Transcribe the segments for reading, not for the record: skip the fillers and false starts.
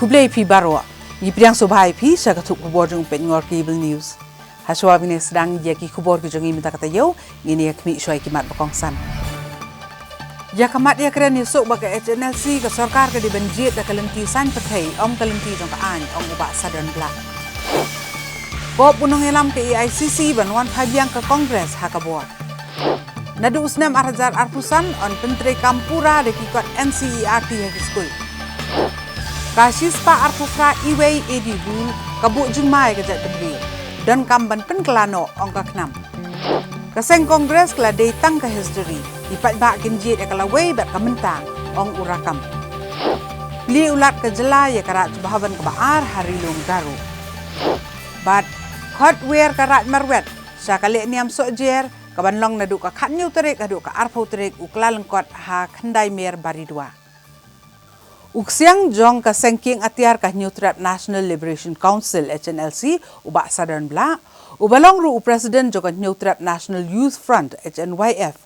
kublai pi barwa ni priang sobai pi sa ka thuk kubor jong pen ngor cable news haswa bine sedang ya ki kubor ki jong minta kata yo ini yakmi shoi ki mat bakong san ya kamat ya kren ni sok baka HNLC ka sarkar ka di banjit da kalenti san pathai om kalenti jong ka an om uba sadan blak ko punong elam ke ICC banwan phabiang ka kongres ha ka board nadu usnam arhajar arpusan on pentre kampura de kikot NCERT ha school kasis pa arpufra iway edibul kabuk jumai ke jat debri dan kamban penkelano ongka knam kaseng kongres kala datang ke history ipat bak genjit kala way bat kamentang ong urakam li ulat ke jela ya karat bahaban ke baar hari lung garu bat hardware karat marwet sakale niam sokjer kaban long nadu ka khatnyu terik adu ka arpau terik ukla lengkot ha khandai mer bari dua uksiang jong ka sengking atiar ka Neutral National Liberation Council HNLC uba Southern Bla ubalong ru president jong Neutral National Youth Front HNYF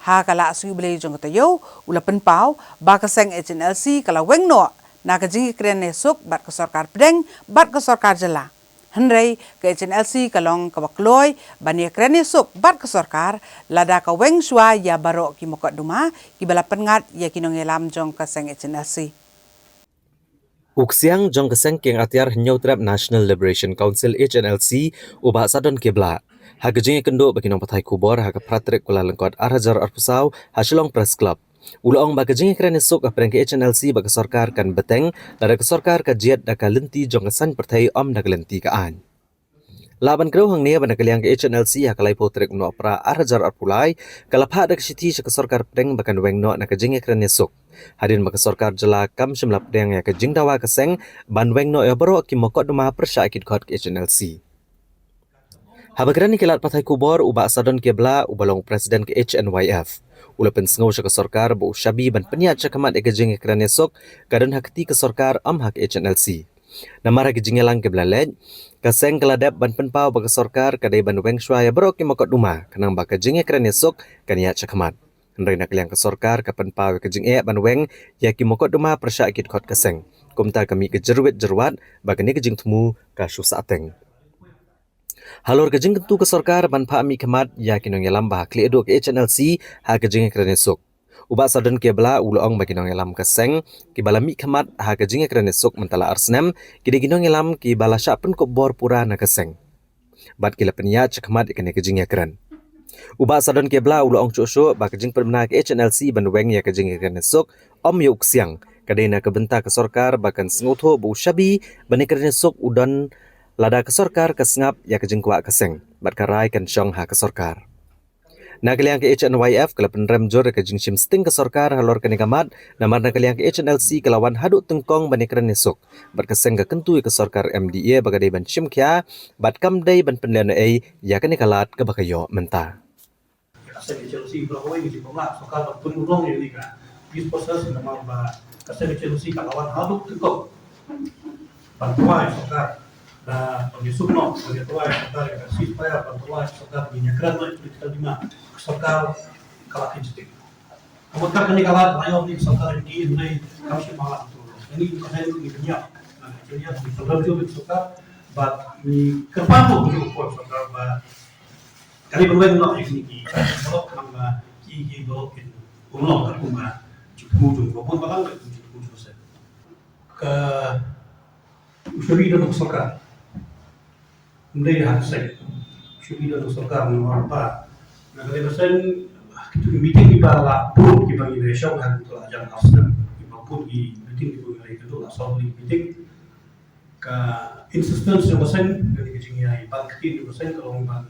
ha kala asu bele jong tayo ulapen pau ba ka seng HNLC kala wengno na ka jingi kren nesuk bat ka sarkar pedeng bat ka sarkar jela Henry ke HNLC kalong kabakloy bani kreni suk bat ke sarkar lada ka weng shwa ya barok ki mokot duma ki bala pengat ya kinong elam jong ka seng HNLC uksiang jong ka seng king atiar Neutral National Liberation Council HNLC uba sadon kebla ha gejing kendo baginong pathai kubor ha ka pratrik kula lengkot arhajar arpusau hasilong press club Ulong baga jingi kren esok apreng ke HNLC baga sarkar kan beteng lada ke sarkar ka jiat da ka lenti jong san perthai om da lenti ka an. Laban kreu hang ne bana kaliang ke HNLC ha kalai potrek no pra arhajar arpulai kalapha da siti sa sarkar preng bakan weng no na ka jingi kren esok. Hadin baga sarkar jela kam shimlap preng ya ka jingdawa ka seng ban weng no ya baro ki mokot duma persya akit khot ke HNLC. Habagrani kilat pathai kubor uba sadon kebla ubalong presiden ke HNYF. Ulapen sengaw sa kasarkar bu syabi ban peniat sa kamat ekajing ekran esok kadon hakti kasarkar am hak HNLC. Namara kejing elang ke belalet kaseng keladap ban penpau bag kasarkar kadai ban weng shwaya barok ke makot duma kanang bak kejing ekran esok kaniat sa kamat. Henry nak liang kasarkar ka penpau kejing ban weng ya ki makot duma persya akit khot kaseng. Kumta kami kejerwet jerwat bagani kejing temu ka syusa ateng. Halor kejing kentu ke sarkar ban pha mi khamat ya kinong yalam bah kli edo ke HNLC ha kejing kren esok uba sadon ke bla ulong bagi nong yalam ke seng ki bala mi khamat ha kejing kren esok mentala arsnem ki de ginong yalam ki bala sya pen ko bor pura na ke seng bat ki la penya chakmat ke ne kejing kren uba sadon ke bla ulong chosho ba kejing permana ke HNLC ban weng ya kejing kren esok om yuk siang kadena ke benta ke sarkar bakan sengotho bu syabi ban kren esok udon lada ke sarkar ke sengap ya ke jengkwa ke seng bat karai kan syong ha ke sarkar nakaliang ke HNYF kala penrem jor ke jingshim sting ke sarkar halor ke negamat namar nakaliang ke HNLC kelawan haduk tengkong bani keren esok bat ke seng ke kentu ke sarkar MDA bagadai ban shim kya bat kam dai ban penlana ai ya ke nikalat ke bakayo menta kasih Chelsea berapa ini di pemak sarkar penurung ini kan bis proses namar ba kasih Chelsea kelawan haduk tengkong bantuan sarkar da pagisuno pagituay sarkar ka sipaya bantuan sarkar dinyakran mo ito lima sarkar kalaki jite amot ka kani kalat ayo ni sarkar di nay kami malah tu ini kasih ni dunia dunia di terlalu jauh sarkar bat ni kerpato ko sarkar ba kali berwen no ini kalau kang ki do kin uno ka kuma cukup ko pun balang cukup selesai ke usawi do sarkar Mulai hari saya, sudah ada sarkar nomor 4. Nah, kalau saya kita meeting di bawah pun kita bagi besok hari itu ajar asal. Kita pun di meeting di bawah itu lah soal meeting. Ke insistence yang besar dari kejadian bank kecil yang besar kalau orang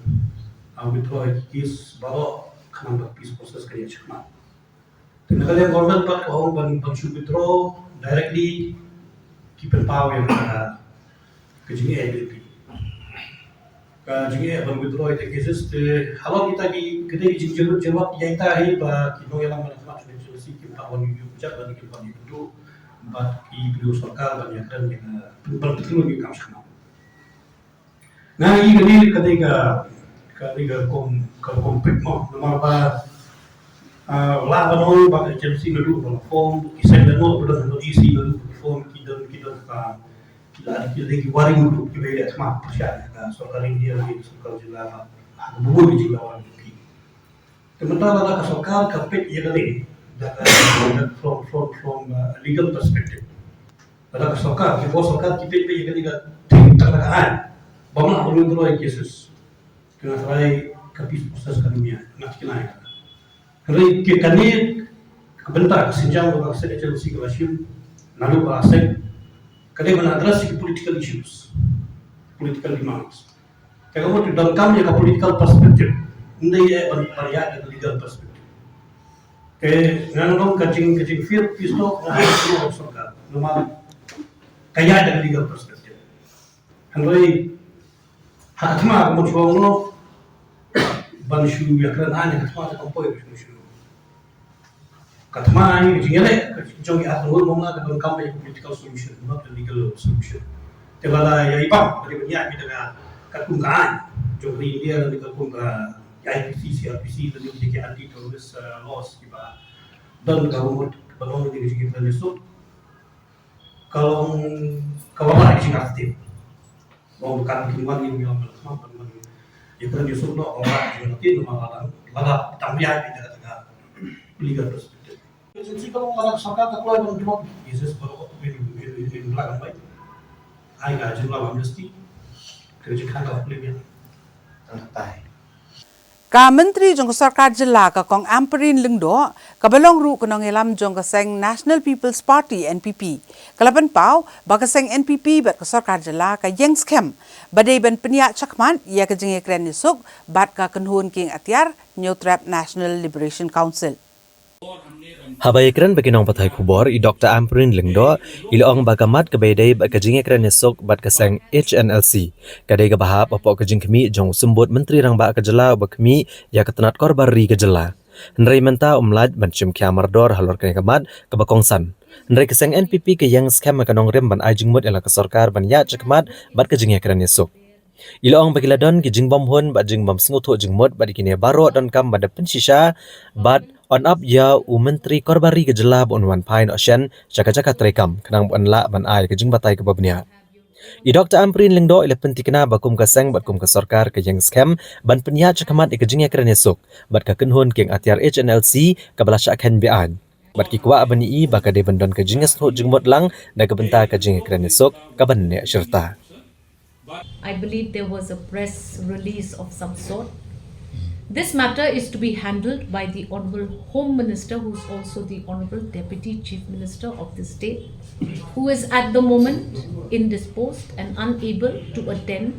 withdraw kis baru kena berpis proses kerja cekmat. Dan kalau yang government pak orang bank withdraw directly keep power yang kejadian LP. Jadi abang withdraw itu cases kalau kita di kedai jawab yang tahi ba kino yang mana sama sudah solusi kita awan video bijak dan kita itu bat di video sarkar dan yang kan yang penting lagi kamu sama. Nah ini kedai ka kompet mo nomor ba laban mo ba Chelsea dulu form kisah demo pada isi dulu form kita lagi waring dulu kita lihat semua persyaratan kan soal India lagi soal jila buku di jila waring lagi. Sementara ada soal kapit yang ini from legal perspective. Ada soal kita kapit yang ini tak terkaan. Banyak orang itu lagi cases. Kena try kapit proses kanunia nak kenai. Kerana kita ni kebentar kesenjang dengan sejajar usi kelasio lalu bahasa kadang mana address political issues, political demands. Kalau kita dalam kami yang political perspective, ini ya variat dari legal perspective. Nganong kacing fear pisto na semua soal, normal kaya dari legal perspective. Handoi hakma kamu cuba no banshu ya kerana hanya hakma tak kompoi banshu. Katma ini jingale jongi atau ngomong dalam kami political solution, not the legal solution. Tebala ya ipam dari banyak kita dengan katungkaan jongi India dan katungka IPC, CRPC dan juga anti terrorist laws kita dan kalau balong ini kita besok kalau kawan lagi aktif mau bukan kinuan ini yang bersama teman itu kan besok lo orang yang nanti malah tambah kita dengan legal perspective. Jadi kalau orang sakit tak keluar dari rumah, Yesus baru in black and white. Ayah jumlah mesti kerja kantor pelbagai. Tertai. Ka menteri jong sarkar jilla ka kong amperin lengdo ka belong ru ka nongelam jong ka seng National People's Party NPP. Kalaban pau ba ka seng NPP bat ka sarkar jilla ka yang scam badai ban penia chakman ya ka jenge kren nisuk bat ka kenhun king atiar Nyotrap National Liberation Council. Habai kran bagi nong patai kubor I Dr. Amprin Lengdo ilong bagamat kebaidai bak kajing kran esok bat kasang HNLC kadai ka bahap apa kajing kami jong sembut menteri rang ba kajela ba kami ya ketenat korbar ri kajela nrai menta umlad ban chim kya mardor halor kan kamat ka bakongsan nrai kasang NPP ke yang scam ka nong rem ban ajing mut ela ka sarkar ban ya chakmat bat kajing kran esok ilong bagiladon ki jingbom hun ba jingbom sngutho jingmot ba dikine baro don kam ba depan shisha bat on up ya menteri korbari ke jelab on one pine ocean jaka-jaka trekam kenang ban la ban ai ke jing batai ke babnia I Dr. Amprin Lengdo ila pentikna bakum ka seng bat kum ka sarkar ke yang scam ban penya chakamat ke jing ya esok bat ka kenhun keng atiar HNLC ka balasha ken bian bat ki kwa bani I ba ka de bandon ke jingas ho jingmot lang da ka benta ka jing esok ka ban ne serta I believe there was a press release of some sort. This matter is to be handled by the Honourable Home Minister, who is also the Honourable Deputy Chief Minister of the state, who is at the moment indisposed and unable to attend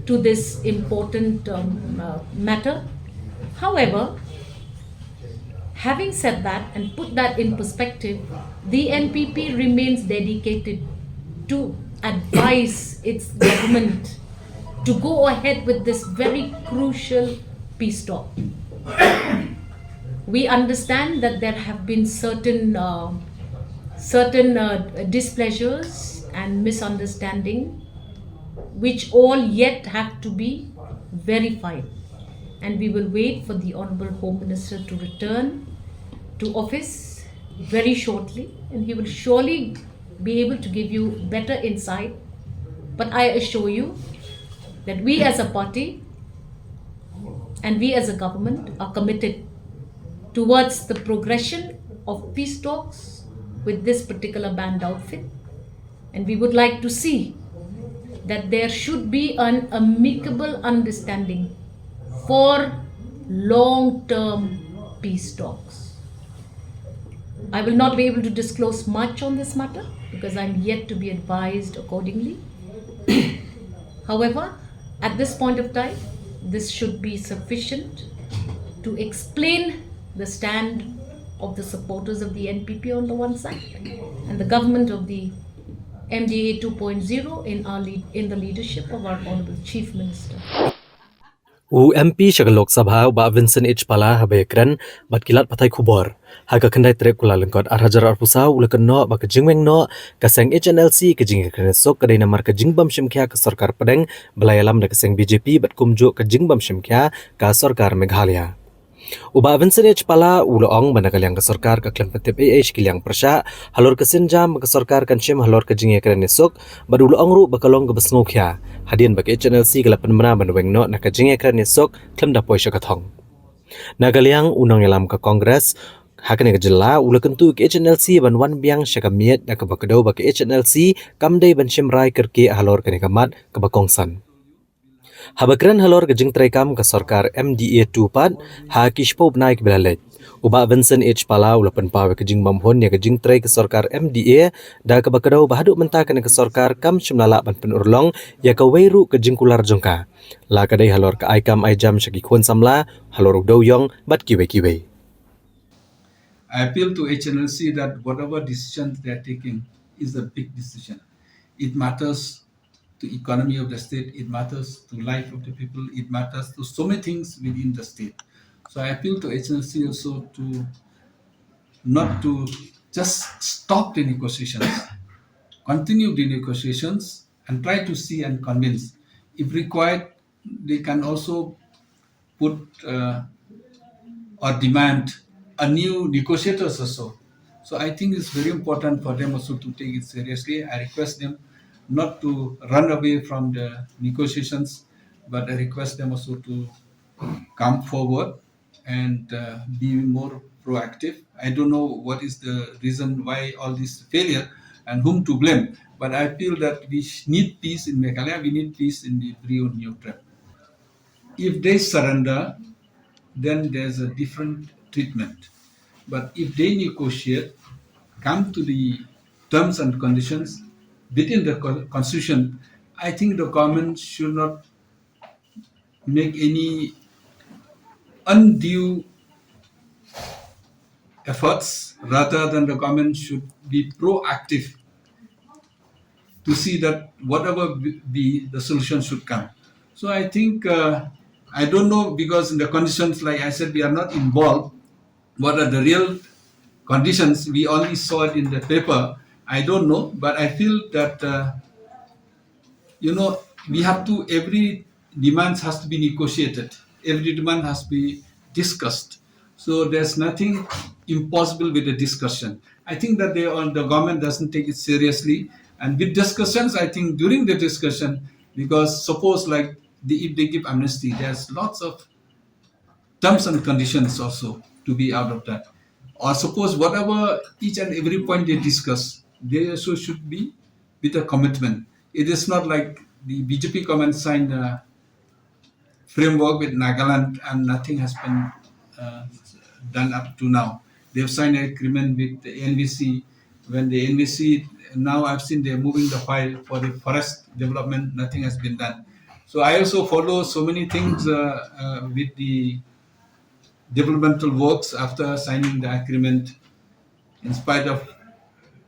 to this important matter. However, having said that and put that in perspective, the NPP remains dedicated to advise its government to go ahead with this very crucial peace talk. We understand that there have been certain displeasures and misunderstanding which all yet have to be verified, and we will wait for the Honourable Home Minister to return to office very shortly, and he will surely be able to give you better insight. But I assure you that we as a party and we as a government are committed towards the progression of peace talks with this particular band outfit, and we would like to see that there should be an amicable understanding for long-term peace talks. I will not be able to disclose much on this matter because I'm yet to be advised accordingly. However, at this point of time, this should be sufficient to explain the stand of the supporters of the NPP on the one side and the government of the MDA 2.0 in the leadership of our Honourable Chief Minister. MP Shagalok Sabha ba Vincent H Pala habekran bat kilat patai kubor haga kendai trek kula lengkot arhajar arpusau ulakan no ba kejingweng no kaseng HNLC kejing sok kadai namar kejing bam shimkya ka sarkar Padang belayalam da kaseng BJP bat kumjo kejing bam shimkya ka sarkar Meghalaya Uba Vincent H. Pala uloong banakaliang ke sarkar ke klan petip AH kiliang persya halor ke sinjam ke sarkar kan cem halor ke jingya keren esok bad uloong ru bakalong ke besngok ya hadian bagi HNLC ke lapan mena banweng no nak ke jingya keren esok klan dapoi syakathong. Nagaliang unang yalam ke kongres hakane ke jela ula kentu ke HNLC ban wan biang syakamiet nak ke bakadau bagi HNLC kamdai ban cem rai kerke halor ke nikamat ke bakongsan. Habakran halor ke jing trekam ke sarkar MDA 2 pad ha kishpo naik belalej. Uba Vincent H. Pala ulapan pawe ke jing mamhon ya ke jing tre ke sarkar MDA da ke bakadau bahaduk mentakan ke sarkar kam cemlala ban penurlong ya ke weiru ke jing kular jongka. La kadai halor ke aikam aijam syaki khun samla halor udau yong bat kiwe-kiwe. I appeal to HNLC that whatever decisions they are taking is a big decision. It matters to economy of the state, it matters to life of the people, it matters to so many things within the state. So I appeal to HNLC also to not to just stop the negotiations, continue the negotiations and try to see and convince. If required, they can also put or demand a new negotiators also. So I think it's very important for them also to take it seriously. I request them not to run away from the negotiations, but I request them also to come forward and be more proactive. I don't know what is the reason why all this failure and whom to blame, but I feel that we need peace in Meghalaya, we need peace in the Brio New Trap. If they surrender, then there's a different treatment. But if they negotiate, come to the terms and conditions within the constitution, I think the government should not make any undue efforts. Rather than the government should be proactive to see that whatever be the solution should come. So I think I don't know, because in the conditions, like I said, we are not involved. What are the real conditions? We only saw it in the paper. I don't know, but I feel that we have to, every demand has to be negotiated. Every demand has to be discussed. So there's nothing impossible with the discussion. I think that the government doesn't take it seriously. And with discussions, I think during the discussion, because suppose like if they give amnesty, there's lots of terms and conditions also to be out of that. Or suppose whatever each and every point they discuss, they also should be with a commitment. It is not like the BJP government signed a framework with Nagaland and nothing has been done up to now. They've signed an agreement with the NVC. When the NVC, now I've seen they're moving the file for the forest development, nothing has been done. So I also follow so many things with the developmental works after signing the agreement. In spite of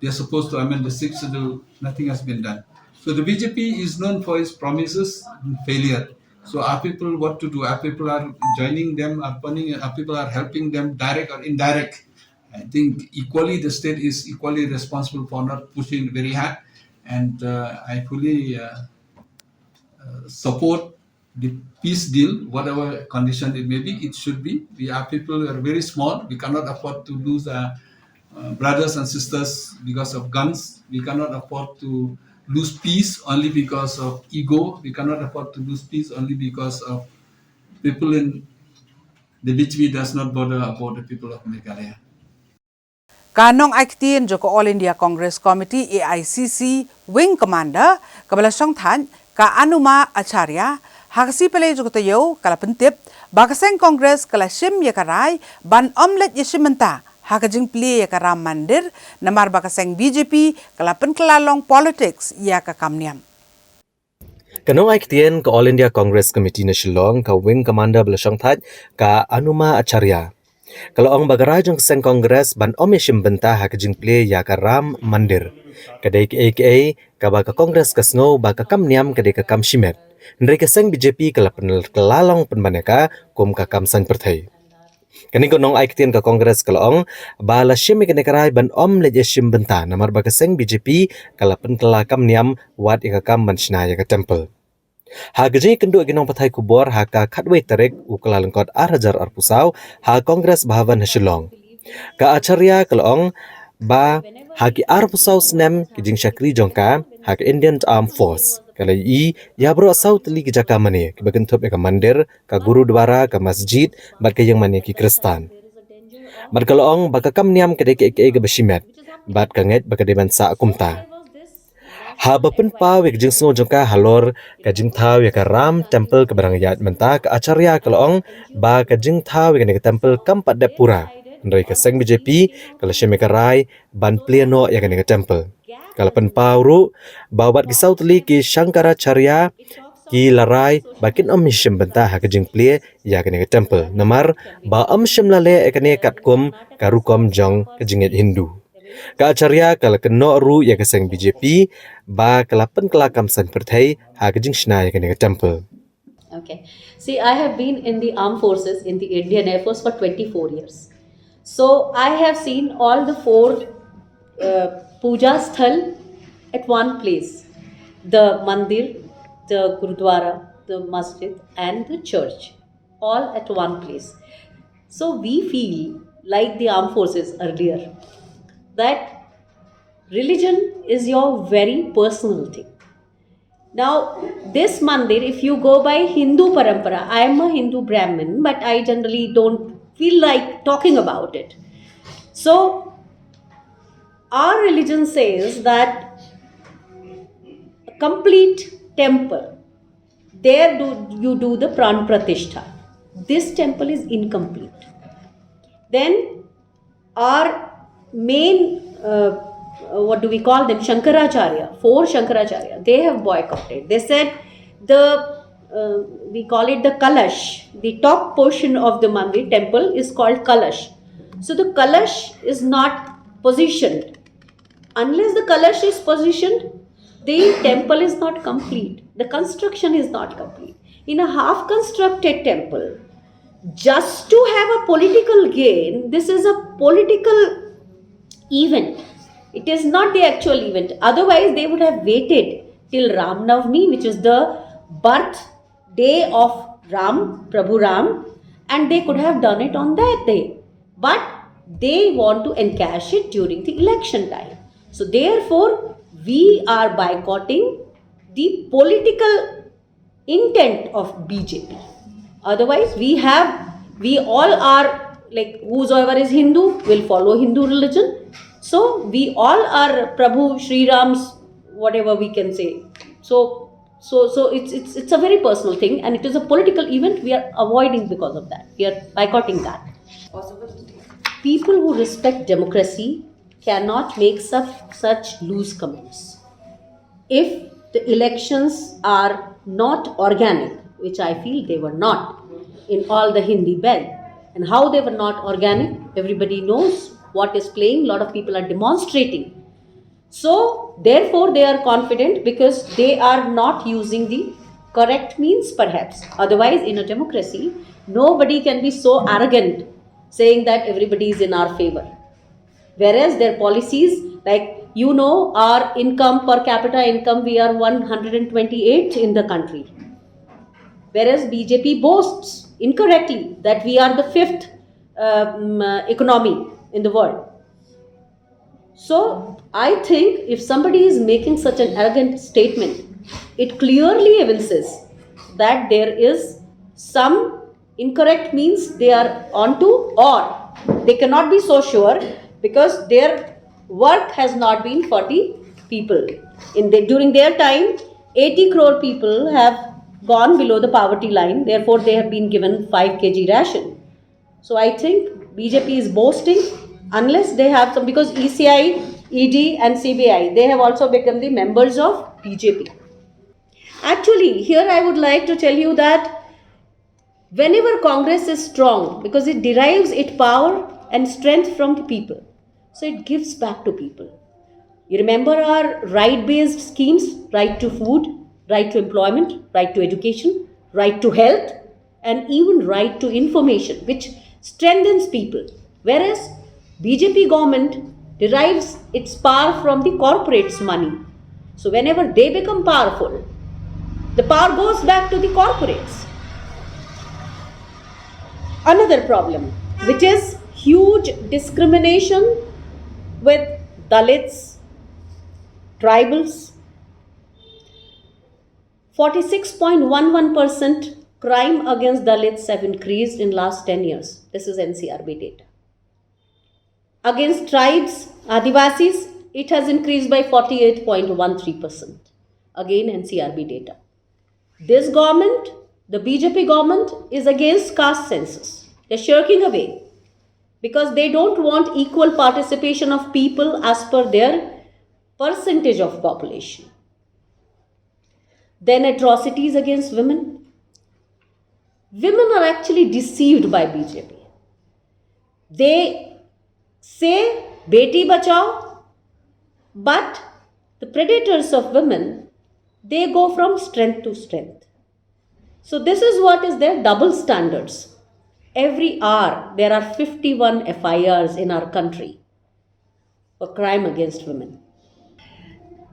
they're supposed to amend the sixth schedule, nothing has been done. So the BJP is known for its promises and failure. So our people what to do? Our people are joining them, our people are helping them, direct or indirect. I think equally the state is equally responsible for not pushing very hard, and I fully support the peace deal, whatever condition it may be, it should be. We are people who are very small. We cannot afford to lose brothers and sisters because of guns. We cannot afford to lose peace only because of ego. We cannot afford to lose peace only because of people in the BHP does not bother about the people of Meghalaya. Kanong Aiktin Joko All India Congress Committee AICC Wing Commander Kabala Songthan Ka Anuma Acharya Hakasi Pele Joko Tayo Kala Pentip Bakaseng Congress Kala Shim Yakarai Ban Omlet Yeshimenta Hakajing Pli Yakaram Mandir Namar Bakaseng BJP Kala Penkelalong Politics Yaka Kamniam. Kanong Aiktin ke All India Congress Committee na Shillong ka Wing Commander Belasang That ka Anuma Acharya. Kalau ang bagarajang seng kongres ban omishim benta hakajing play ya karam mandir. Kadai ke AKA kabaka kongres kasngo baka kamniam kadai ka kam shimet. Nri ka seng BJP kala kelalong penbaneka kum ka kam sang pertai. Kani ko nong aiktin ka kongres kalong bala shim ikane karai ban om leje shim benta namar baka seng BJP kala pen kala kamniam wat ika kam ban shnaya ka temple. Hagajay kendo ginong pathai kubor haka khatway Tarik ukala lengkot Arhajar Arpusau ha Kongres Bhavan Shillong. Ka acharya kalong ba haki Arpusau snem kijing Shakri Jongka hak Indian Armed Force. Kala ya bro asau teli kijaka mane kibagentup ka mandir ka gurudwara ka masjid bat ka yang mane ki Kristan. Bat kalong bakakam niam kedeke ke bashimet bat kanget bakadeban sa akumta. Ha bapen pa wek jing sngo jongka halor ka jing thaw ya ka ram temple ka barang yat menta ka acharya kalong ba ka jing thaw ya ka temple kampat de pura ndai ka seng BJP kala sheme ka rai ban pleno ya ka temple kala pen pa ru ba wat ki sautli ki Shankaracharya ki larai bakin shim benta ha ka jing ple ya ka temple namar ba shim lale ka ne katkum ka rukom jong ka jinget Hindu. Ka acharya kala keno ru ya keseng BJP ba kalapan kelakam san perthai ha kajing shna ya kene temple. Okay. See, I have been in the armed forces in the Indian Air Force for 24 years. So I have seen all the four puja sthal at one place. The mandir, the gurudwara, the masjid and the church. All at one place. So we feel like the armed forces earlier that religion is your very personal thing. Now, this mandir, if you go by Hindu parampara, I am a Hindu Brahmin, but I generally don't feel like talking about it. So, our religion says that a complete temple, there you do the pran pratishtha. This temple is incomplete. Then, our main what do we call them, Shankaracharya, four Shankaracharya, they have boycotted. They said we call it the Kalash, the top portion of the mandir temple is called Kalash. So the Kalash is not positioned. Unless the Kalash is positioned, the temple is not complete. The construction is not complete. In a half constructed temple, just to have a political gain, this is a political event. It is not the actual event. Otherwise, they would have waited till Ram Navami, which is the birth day of Ram, Prabhu Ram, and they could have done it on that day. But they want to encash it during the election time. So therefore, we are boycotting the political intent of BJP. Otherwise, we all are like, whosoever is Hindu will follow Hindu religion. So we all are Prabhu Sri Ram's, whatever we can say. So it's a very personal thing, and it is a political event. We are avoiding because of that. We are boycotting that. People who respect democracy cannot make such loose comments. If the elections are not organic, which I feel they were not in all the Hindi belt, and how they were not organic, everybody knows what is playing. A lot of people are demonstrating. So, therefore, they are confident because they are not using the correct means, perhaps. Otherwise, in a democracy, nobody can be so arrogant saying that everybody is in our favor. Whereas their policies, like, our income, per capita income, we are 128 in the country. Whereas BJP boasts incorrectly that we are the fifth economy in the world. So, I think if somebody is making such an arrogant statement, it clearly evinces that there is some incorrect means they are onto, or they cannot be so sure because their work has not been for the people. During their time, 80 crore people have gone below the poverty line, therefore they have been given 5 kg ration. So I think BJP is boasting unless they have some, because ECI, ED and CBI, they have also become the members of BJP. Actually, here I would like to tell you that whenever Congress is strong, because it derives its power and strength from the people, so it gives back to people. You remember our right-based schemes, right to food, right to employment, right to education, right to health, and even right to information, which strengthens people. Whereas BJP government derives its power from the corporates' money. So whenever they become powerful, The power goes back to the corporates. Another problem, which is huge discrimination with Dalits, tribals. 46.11% crime against Dalits have increased in last 10 years. This is NCRB data. Against tribes, Adivasis, it has increased by 48.13%. Again, NCRB data. This government, the BJP government, is against caste census. They're shirking away because they don't want equal participation of people as per their percentage of population. Then atrocities against women. Women are actually deceived by BJP. They say Beti Bachao, but the predators of women, they go from strength to strength. So this is what is their double standards. Every hour there are 51 FIRs in our country for crime against women.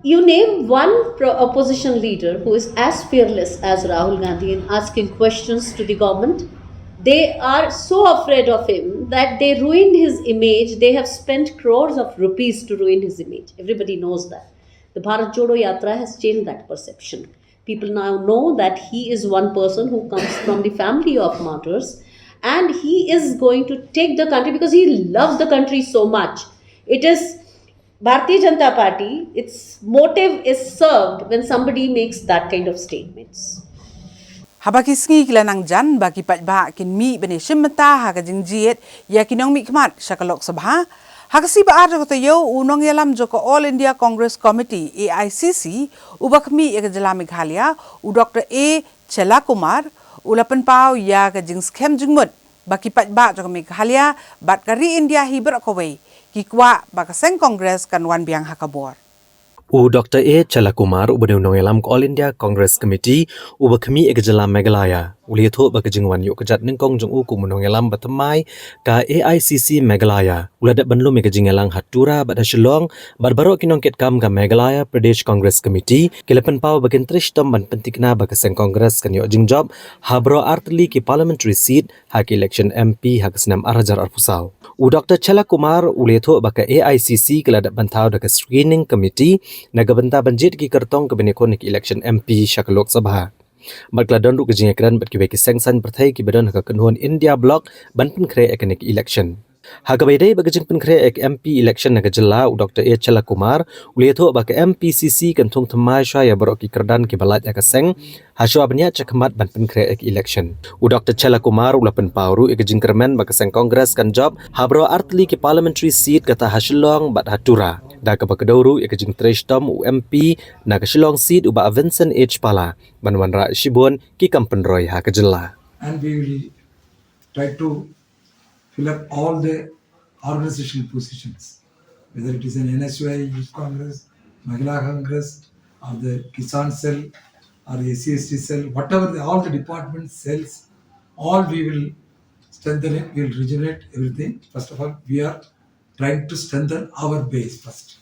You name one opposition leader who is as fearless as Rahul Gandhi in asking questions to the government. They are so afraid of him that they ruined his image. They have spent crores of rupees to ruin his image. Everybody knows that. The Bharat Jodo Yatra has changed that perception. People now know that he is one person who comes from the family of martyrs and he is going to take the country because he loves the country so much. It is Bharatiya Janata Party, its motive is served when somebody makes that kind of statements. Habaki sngi kila nang jan baki patba kin mi bene shimta haga jingjiet ya kinong mi kmat shakalok sabha hagasi ba arjo to yo unong yalam joko All India Congress Committee AICC ubakmi ya jala Meghalaya u Dr. A Chelakumar ulapan pau ya ga jing scam jingmut baki patba joko Meghalaya bat kari India hiber kowe kikwa bakaseng Congress kan wan biang hakabor. U Dr. A Chelakumar ubadeu nongelam All India Congress Committee ubakmi ekajala Meghalaya ulitho bakajingwan yu kajat ningkong jong u kumunongelam batamai ka AICC Meghalaya uladat banlu megajingelang hatura bada Shillong barbaro kinongket kam ka Meghalaya Pradesh Congress Committee kilapan pau bakin trishtom ban pentikna bakaseng Congress kan yu jingjob habro artli ki parliamentary seat hak election MP hak senam arajar arpusau. U Dr. Chelakumar ulitho baka AICC keladat bantau daka screening committee nagabanta banjit ki kartong ke benekon ki election MP shakalok sabha. Magladon ru kejing ekran bat ki beki sengsan perthai ki badan haka kenhuan India block ban pen kre ekanik election. Haga baidai bagajing pen kre ek MP election nagajala u Dr. A Chelakumar ulitho baka MPCC kan thong thamai sha ya barok ki kerdan ki balat ya kaseng haswa banya chakmat ban pen kre ek election. U Dr. Chelakumar ulapan pauru ekajing kermen baka seng Congress kan job habro artli ki parliamentary seat kata Hashilong bat hatura. Da ka bakadauru ekajing treshtom u MP na Hashilong seat uba Vincent H Pala banwan ra shibon ki kampenroy ha kajela. And we will try to fill up all the organizational positions, whether it is an NSY Youth Congress, Mahila Congress, or the Kisan cell, or the SC cell, whatever all the department cells, all we will strengthen it, we will regenerate everything. First of all, we are trying to strengthen our base first.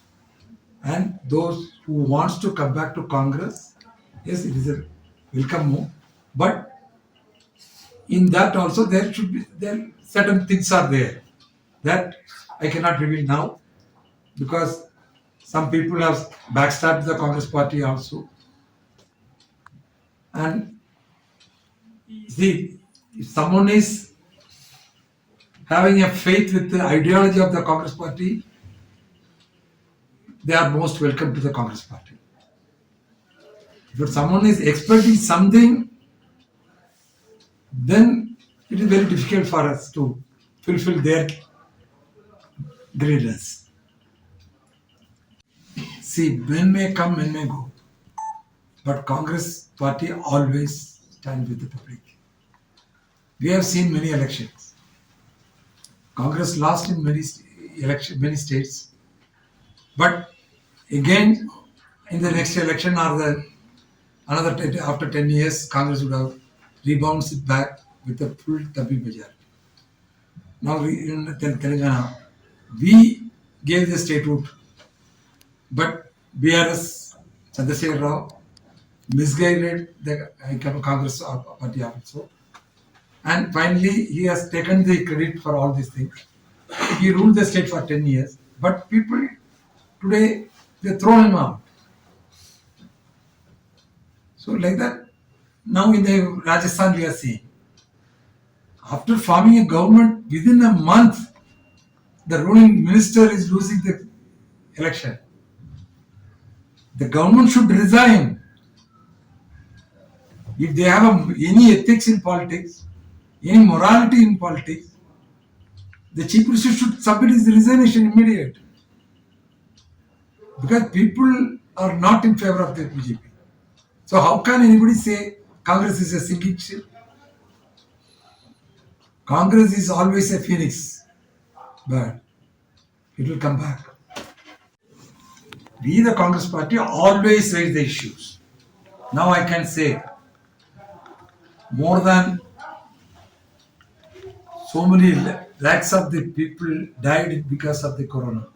And those who wants to come back to Congress, yes, it is a welcome move, but in that also there should be certain things are there that I cannot reveal now because some people have backstabbed the Congress party also. And see, if someone is having a faith with the ideology of the Congress party, they are most welcome to the Congress party. If someone is expecting something, then it is very difficult for us to fulfill their greediness. See, men may come, men may go, but Congress party always stands with the public. We have seen many elections. Congress lost in many states, but again in the next election or after 10 years, Congress would have rebounds it back with a full Tabi majority. Now in Telangana, we gave the statehood, but BRS Chandrasekhar Rao misguided the Congress party also. And finally, he has taken the credit for all these things. He ruled the state for 10 years, but people today, they throw him out. So like that, now in the Rajasthan we are seeing, after forming a government, within a month, the ruling minister is losing the election. The government should resign. If they have any ethics in politics, any morality in politics, the chief minister should submit his resignation immediate. Because people are not in favor of the BJP. So how can anybody say Congress is a sinking ship? Congress is always a phoenix, but it will come back. We, the Congress party, always raise the issues. Now I can say more than so many lakhs of the people died because of the corona.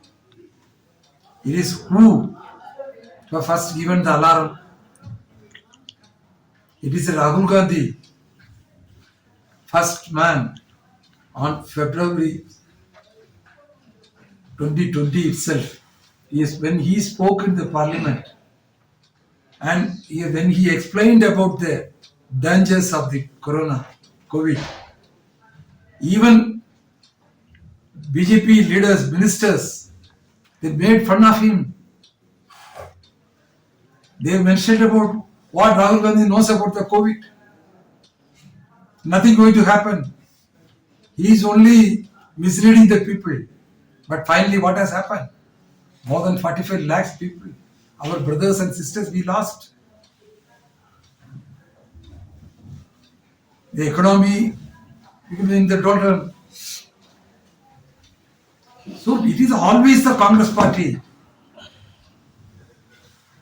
It is who was first given the alarm. It is Rahul Gandhi, first man on February 2020 itself. Is when he spoke in the parliament and when he explained about the dangers of the corona, COVID, even BJP leaders, ministers, they made fun of him. They mentioned about what Rahul Gandhi knows about the COVID. Nothing going to happen. He is only misleading the people. But finally, what has happened? More than 45 lakhs people, our brothers and sisters, we lost. The economy in the dollar. So it is always the Congress party.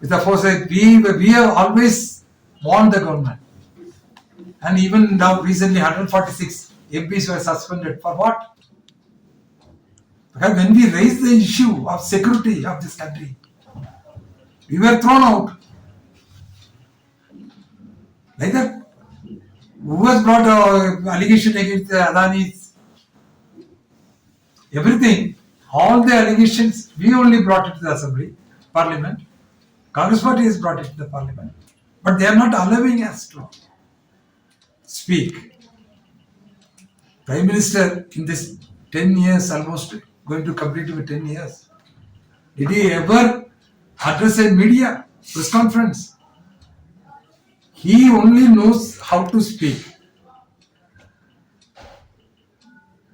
With the force, we have always warned the government. And even now, recently, 146 MPs were suspended. For what? Because when we raised the issue of security of this country, we were thrown out. Like that, who has brought an allegation against the Adanis? Everything, all the allegations, we only brought it to the Assembly, Parliament. Congress party has brought it to the Parliament. But they are not allowing us to speak. Prime Minister in this 10 years, almost going to complete with 10 years, did he ever address a media press conference? He only knows how to speak.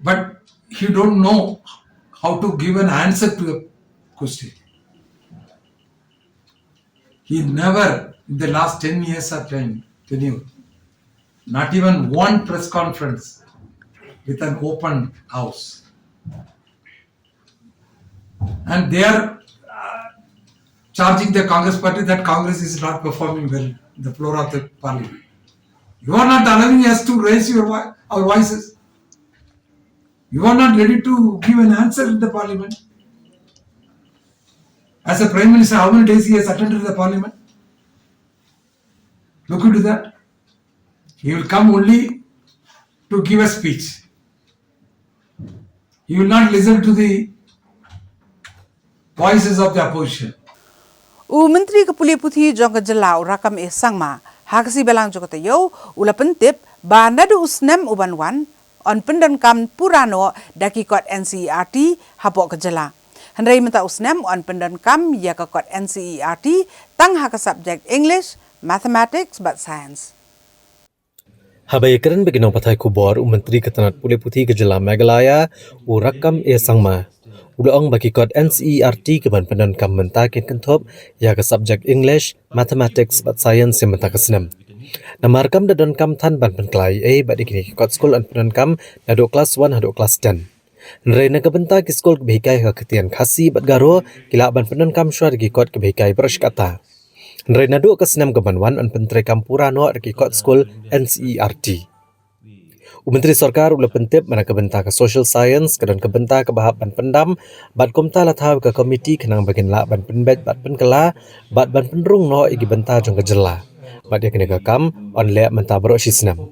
But he don't know how to give an answer to a question. He never, in the last 10 years of tenure, not even one press conference with an open house. And they are charging the Congress party that Congress is not performing well in the floor of the parliament. You are not allowing us to raise our voices. You are not ready to give an answer in the parliament. As a Prime Minister, how many days he has attended the parliament? Look into that. He will come only to give a speech. He will not listen to the voices of the opposition. Menteri Kepulih Putih Jongka Jelau rakam sangma hakasi belang joko tayo ula pentip ba nadu usnem ubanwan on pendan kam purano daki kot NCERT hapok kejela. Hendrai minta usnem on pendan kam ya ke kot NCERT tang hak subject English, Mathematics but Science. Habai keren beginong patai kubor Menteri Ketanat Pulih Putih Kejela Meghalaya rakam sangma. Udaong bagi kod NCERT keban pendan kam mentakin kentop ya ke subjek English, Mathematics but Science yang mentak kesenam. Namar kam dadon kam tan ban penklai badi kini kod school an pendan kam dado kelas 1 dado kelas 10. Nrai na kebentak school kebehikai ke ketian khasi bat garo kila ban pendan kam syar gi kod kebehikai berskata. Nrai na do kesenam keban wan an pentre kampura no ki kod school NCERT. Menteri Sarkar ula pentip mana kebentak ke social science kedan kebentak ke bahap ban pendam bat komta lathaw ke komiti kenang bagian la ban penbet bat penkela bat ban penrung no igi benta jong kejela bat ya kene kam on le mentabro sisnam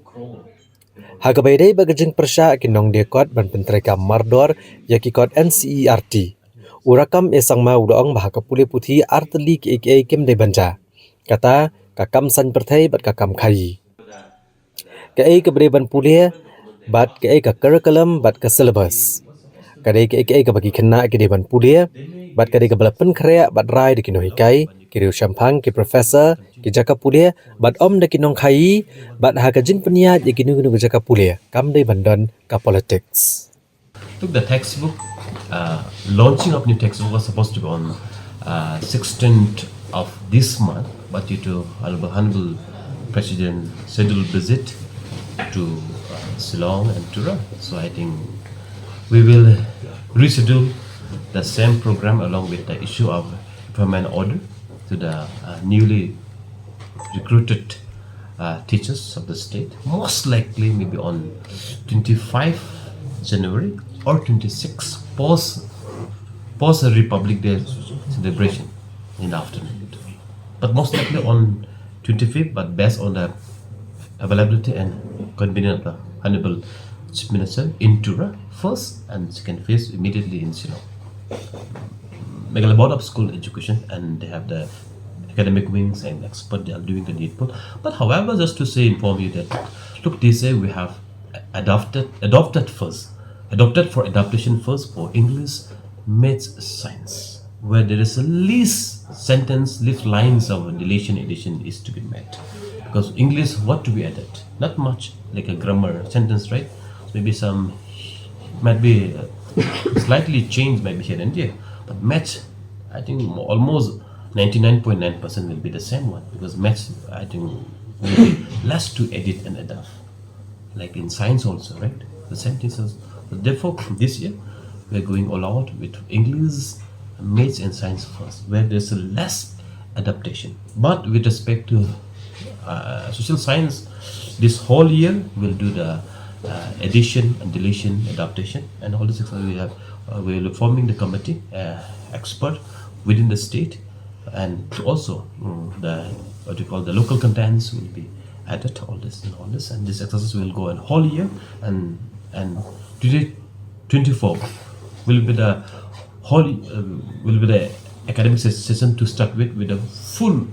hagabai dei bagajeng persya kinong dekot ban pentreka mardor yakikot NCERT urakam esang ma udaong bahaka pule puthi artli ke kem de banja kata kakam san perthai bat kakam khai ke kebereban pule bat ke curriculum bat ke syllabus kadai ke bagi kena ke deban pule bat kadai ke balapan khrea bat rai de kino hikai kiriu shampang ke professor ke jaka pule bat om de kinong khai bat ha ka jin peniat ye kinu kinu jaka pule kam de bandon ka politics. Look, the textbook, launching of new textbook was supposed to be on 16th of this month, but due to Honorable President scheduled visit to Ceylon and Tura, so I think we will reschedule the same program along with the issue of permanent order to the newly recruited teachers of the state, most likely maybe on 25 January or 26 post Republic Day celebration in the afternoon, but most likely on 25th, but based on the availability and convenience of the Honorable Chief Minister in Tura first and second phase immediately in Ceylon. Meghalaya Board of School Education, and they have the academic wings and expert, they are doing the needful. But however, just to say, inform you that, look, this year we have adopted for adaptation first for English, Maths, Science, where there is a least sentence, least lines of deletion addition is to be met. Because English, what to be added? Not much, like a grammar sentence, right? Maybe some might be slightly changed, maybe here and there. But Maths, I think almost 99.9% will be the same one, because Maths, I think, will be less to edit and adapt. Like in science also, right? The same things. Therefore, this year we are going all out with English, Maths, and Science first, where there's a less adaptation. But with respect to social science, this whole year we'll do the addition and deletion, adaptation, and all this. We are forming the committee, expert within the state, and also the local contents will be added. All this, and this exercise will go a whole year, and today 24 will be the academic session to start with the full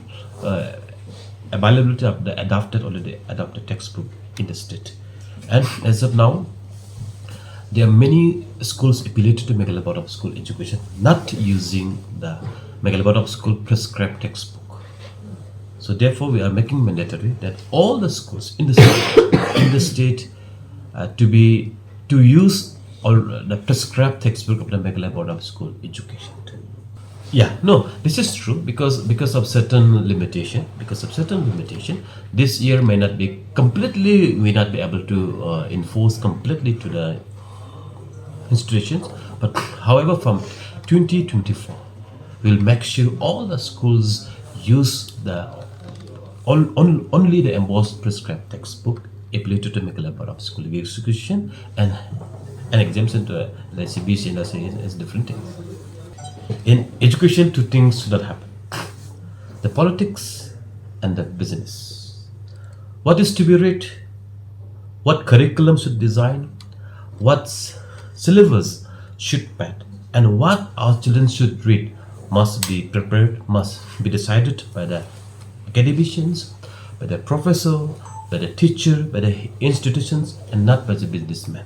availability of the already adopted textbook in the state. And as of now, there are many schools affiliated to Meghalaya Board of School Education not using the Meghalaya Board of School prescribed textbook. So therefore, we are making mandatory that all the schools in the state to use all the prescribed textbook of the Meghalaya Board of School Education. Yeah, no, this is true because of certain limitation. This year may not be able to enforce completely to the institutions. But however, from 2024, we'll make sure all the schools use only the embossed prescribed textbook affiliated to Meghalaya Board of School Education, and an exemption to the CBC industry is different things. In education, two things should not happen: the politics and the business. What is to be read, what curriculum should design, what syllabus should pad, and what our children should read must be prepared, must be decided by the academicians, by the professor, by the teacher, by the institutions, and not by the businessman.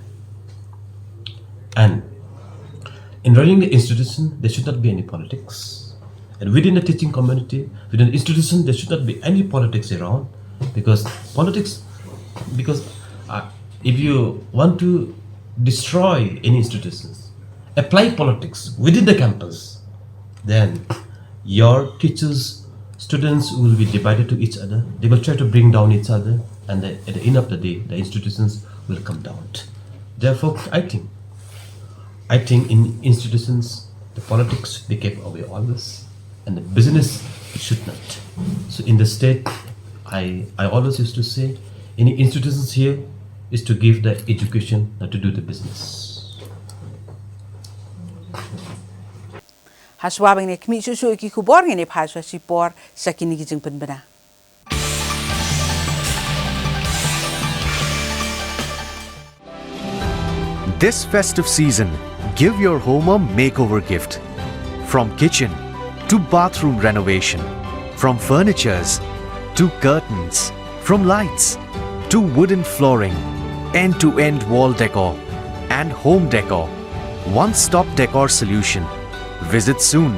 And in running the institution, there should not be any politics. And within the teaching community, within the institution, there should not be any politics around, because if you want to destroy any institutions, apply politics within the campus, then your teachers, students will be divided to each other. They will try to bring down each other, and at the end of the day, the institutions will come down. Therefore, I think in institutions, the politics be kept away always, and the business should not. So in the state, I always used to say, any institutions here is to give the education, not to do the business. Haswabing ne kmi shushu ki kubor ne phaswa si por sakini ki jingpen bana. This festive season, give your home a makeover gift. From kitchen to bathroom renovation, from furnitures to curtains, from lights to wooden flooring, end-to-end wall decor and home decor. One-stop decor solution. Visit soon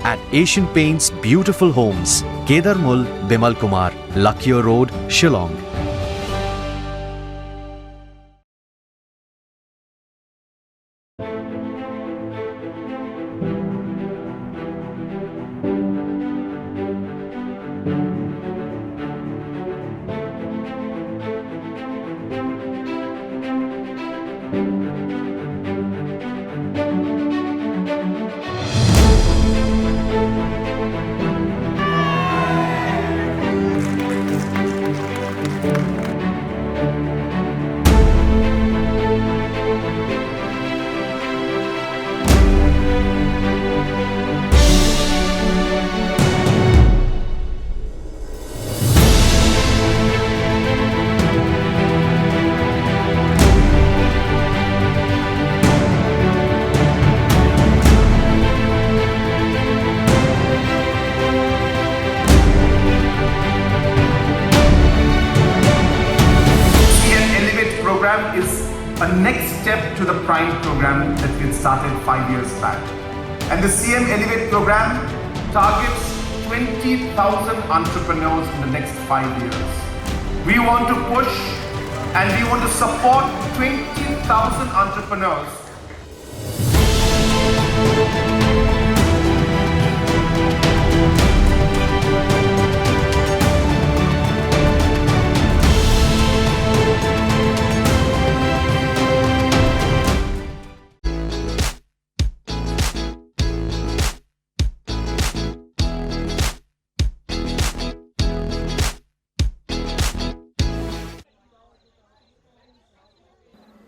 at Asian Paints Beautiful Homes, Kedarmul, Bimal Kumar, Lakhiya Road, Shillong. Is a next step to the Prime program that we had started 5 years back. And the CM Elevate program targets 20,000 entrepreneurs in the next 5 years. We want to push and we want to support 20,000 entrepreneurs.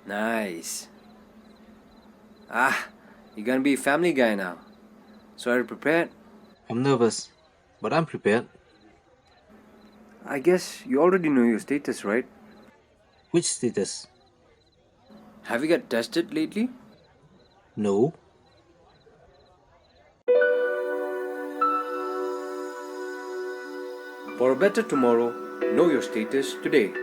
Nice. You're gonna be a family guy now. So are you prepared? I'm nervous, but I'm prepared. I guess you already know your status, right? Which status? Have you got tested lately? No. For a better tomorrow, know your status today.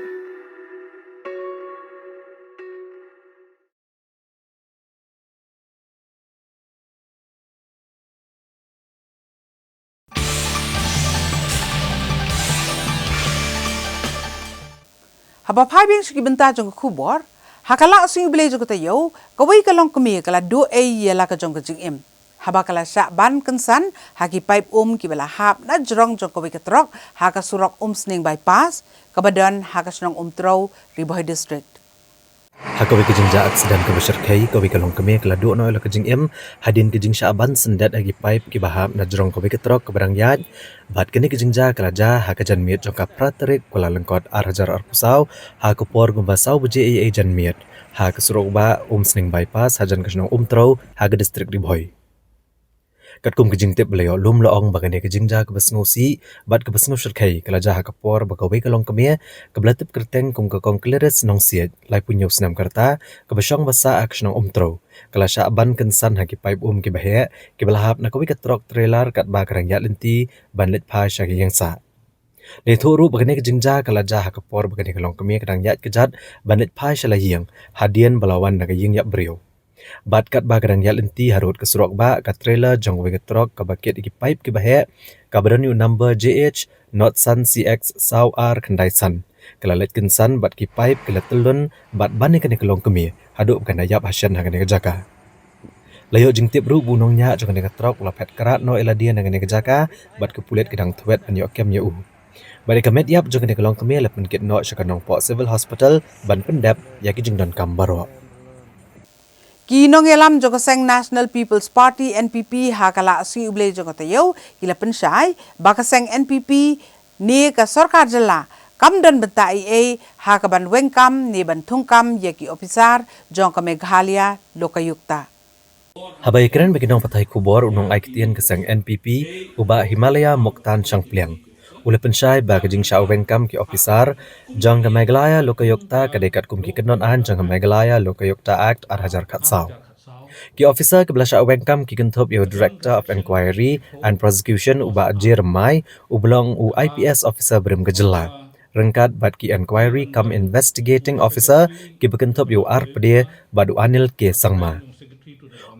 Haba phai bing siki benta jong khubor hakala sing bele jong tayo kawai kalong kemi kala do e yela ka jong jing em haba kala sha ban kansan haki pipe ki bela hap na jrong jong kawai katrok haka surok sning bypass kabadan haka snong trau riboy district Hakawi kejing jaat sedang kebesyarkai kawi kalong kemi keladu no ela kejing em hadin kejing syaban sendat agi pipe ki bahap na jrong kawi ketrok kebarang yad bat kini kejing ja kelaja hakajan miet jongka Tarik Kuala Lengkot Arhajar Arpusau hakupor gumbasau beje ai jan miet hakesurok ba sning bypass hajan kesnong trau haga distrik riboy kat kum kejing tip belayo lum loong bagane kejing ja ke besngosi bat ke besngosir kai kelaja hakapor bagawe kalong kemia ke belatip kerteng kum ke kongkleres nong siat lai punyo senam karta ke besong basa aksnong umtro kelasha ban kensan haki pipe ke bahaya ke belahap na kawi ketrok trailer kat ba kerangyat lenti ban lit pa syagi yang sa le thoru bagane kejing ja kelaja hakapor bagane kalong kemia kerangyat kejat ban lit pa syalahiang hadian belawan naga ying yak brio bat kat ba kadang yal enti harut ke surok ba kat trailer jong we trok ka baket iki pipe ki bahe ka badan yu number JH not sun CX saw R kendai san kala let kinsan bat ki pipe kala telun bat ban ni kene kelong kemi haduk kan ayap hasyan hangane jaka layo jing tip ru bunong nya jong ne trok la pet karat no eladian hangane jaka bat ke pulet kedang thwet an yo kem yu bari kamet yap jong ne kelong kemi la pen kit no shakanong po civil hospital ban pendap yaki jing don kambaro Kinong elam jokaseng National People's Party NPP hakala si uble jokotayo kila pensyai bakaseng NPP ni ka sarkar jala kam dan betai hakaban wengkam ni bantungkam yaki ofisar jongka Meghalaya lokayukta Habai keren bagi nong patai kubor unong aiktian keseng NPP uba Himalaya Moktan Sangpliang Ule pensyai ba kajing syau bengkam ki officer jang ka Meghalaya Lokayukta ka dekat kum ki kenon an jang ka Meghalaya Lokayukta Act 2004. Ki officer ke belasya wengkam ki kentop yo Director of Inquiry and Prosecution uba ajir mai ublong u IPS officer berim gejela. Rengkat bat ki inquiry kam investigating officer ki bekentop yo RPD badu anil ke sangma.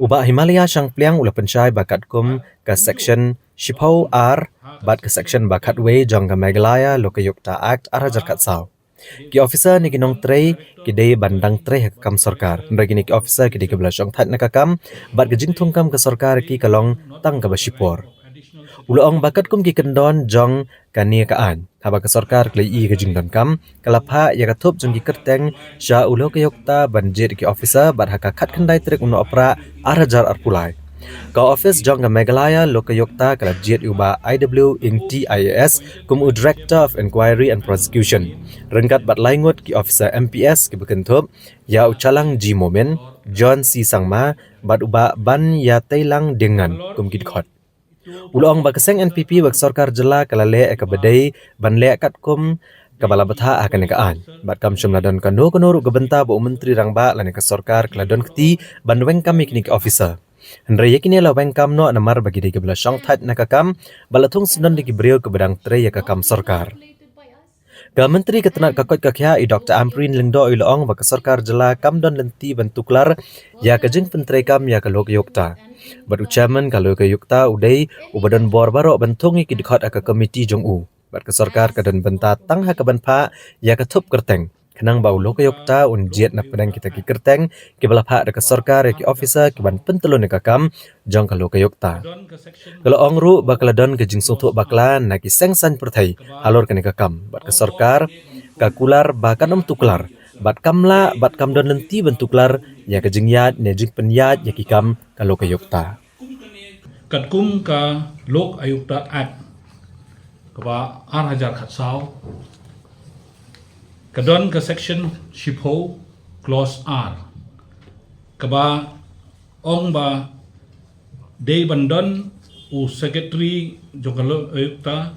Uba Himalaya sang pliang ula pensyai bakat kum ke section Shipau R bat ke section bakat we jang ka Meghalaya Lokayukta Act 2004. Ki officer ni kinong trei ki dei bandang trei kam sarkar. Bagi ni ki officer ki dei kebla syong that nakakam bat gejing thungkam ke sarkar ki kalong tang ka basipor. Uloong bakat kum ki kendon jong kania kaan. Haba ke sarkar klei i gejing don kam kalapha ya kathup jong ki kerteng sya ulo ke yokta banjit ki officer bat haka khat khandai trek uno opera arhajar arpulai. Ka office jong ka Meghalaya Lokayukta kala jet uba IW ing TIAS kum u Director of Inquiry and Prosecution. Rengkat bat laingut ki officer MPS ki bekentup ya ucalang G Momen John C Sangma bat uba ban ya tailang dengan kum ki dikhot. Ulong ba keseng NPP bak sarkar jela kala le ka bedai ban le kat kum kabala batha akan nekaan bat kam syumladon kanu kanu ru gebenta bu menteri rangba lane ka sarkar kala don kti ban weng kami kini ki officer. Hendra yakini la wengkam no namar bagi digi bela syang that nakakam balatung senon digi beriau ke bedang tre yakakam sarkar. Ka menteri ketenat kakot kakya i Dr. Amprin Lingdo iloong baka sarkar jela kam don lenti bentuklar ya kejing pentre kam ya kalok yukta. Badu chairman kalok yukta udai ubadon bor barok bentungi ki dikot aka komiti jong u. Bat ke sarkar kadon benta tang ha kabanpa ya katup kerteng. Kenang bau loka yokta un jet na pedang kita ki kerteng ki balapha dekat sarkar ki officer ki ban pentelon ka kam jong ka loka yokta. Kalau ongru bakaladon ke jing sungtu baklan na ki sengsan perthai halor ka ka kam bat ke sarkar ka kular bakan tuklar bat kamla bat kam don lenti bentuklar ya ke jing yat ne jing penyat ya ki kam ka loka yokta. Katkum ka Lok Ayukta Act kaba Hajar Khatsau kadon ka section Shipho clause R kaba ong ba day bandon u secretary jokalo ayukta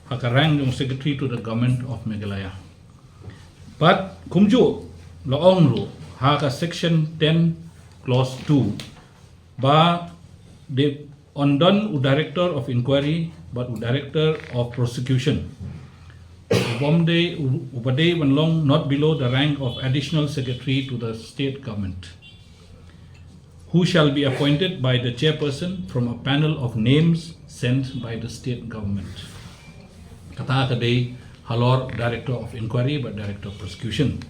hakarang yung secretary to the government of Meghalaya but kumju laong ru ha ka section 10 clause 2 ba de ondon u director of inquiry but u director of prosecution Ubade Wanlong not below the rank of additional secretary to the state government, who shall be appointed by the chairperson from a panel of names sent by the state government. Kata kadai halor director of inquiry but director of prosecution.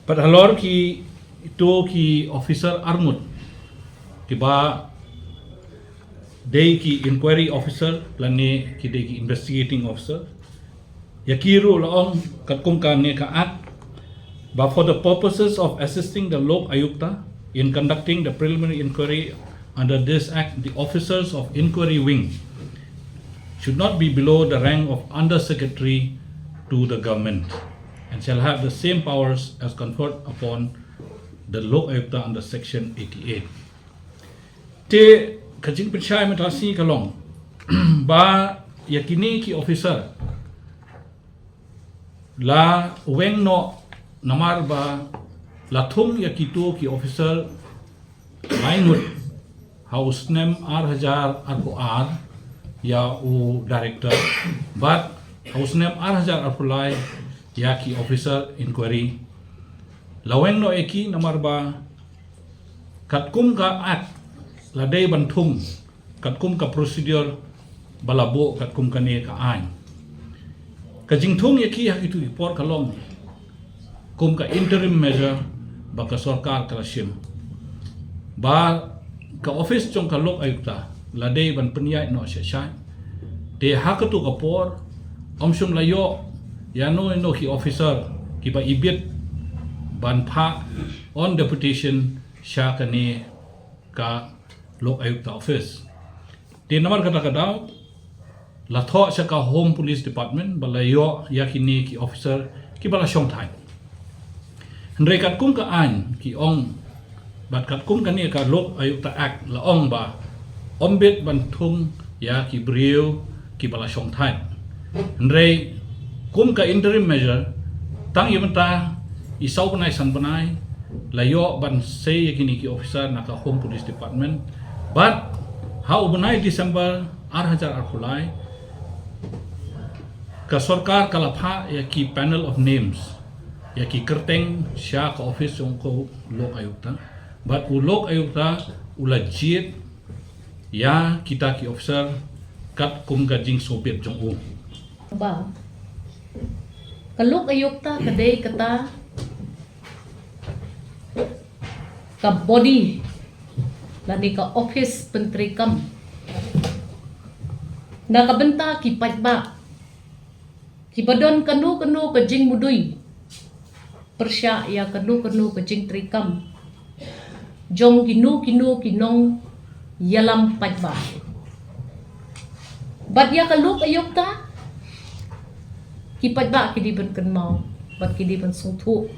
But halor ki itu ki officer armut ki ba day ki inquiry officer plane ki day ki investigating officer. Yakiru laong katkum ka ne ka act but for the purposes of assisting the Lok Ayukta in conducting the preliminary inquiry under this act, the officers of inquiry wing should not be below the rank of under secretary to the government and shall have the same powers as conferred upon the Lok Ayukta under section 88. Te kajing pensyai matasi kalong ba yakini ki officer la weng no namar ba la thum ya kitu ki officer mainut house name R1000 arpo R ya u director but house name R1000 arpulai ya ki officer inquiry la weng no eki namar ba katkum ka act la day bantum katkum ka procedure balabo katkum ka ne ka ain kajing thung yaki hak itu report kalong kum ka interim measure baka sarkar kalasim ba ka office chong ka Lok Ayukta ladai ban penyai no syai de hak tu kapor omsum layo yano no ki officer ki ba ibit ban pha on deputation sha kane ka Lok Ayukta office de namar kata kadau la tho ka home police department balayo yakini ki officer ki bala shong thai hendrai kat kum ka an ki ong bat kat kum ka ni ka Lok Ayukta act la ong ba ombet ban thung ya ki brio ki bala shong thai Ndrei kum ka interim measure tang yumenta isau panai san panai layo ban say yakini ki officer naka home police department but how banai December 2008 ka sarkar kalapha ya ki panel of names ya ki kerteng sya ka office yung ko lok ayukta but u lok ayukta ula jit ya kita ki officer kat kum gajing soviet jong u ba kaluk ayukta kadai kata ka body lani ka office penteri kam nakabenta ki patba ki badon kanu ka jing mudui persya ya kanu ka jing trikam jong kinu kinong yalam patba bat ya kaluk ayukta ki patba ki di ban kan mau bat ki di ban sung thu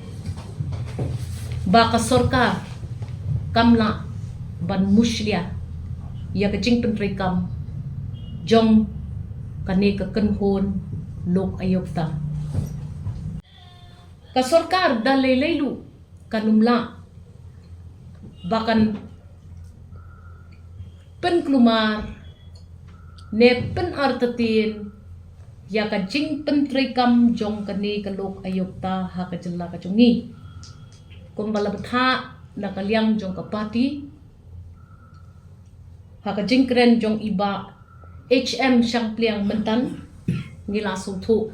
ba ka sarkar kamla ban muslia ya ka jing penteri kam jong kani ka kanhon lok ayukta ka sarkar dalay-laylu kanumla bakan penklumar ne pen artatin ya ka jing penteri kam jong kani ka lok ayukta ha ka jalla ka jongi kumbala betha na kaliang jong ka party ha ka jing kren jong iba HM Syang Pliang Mentan ngila suthu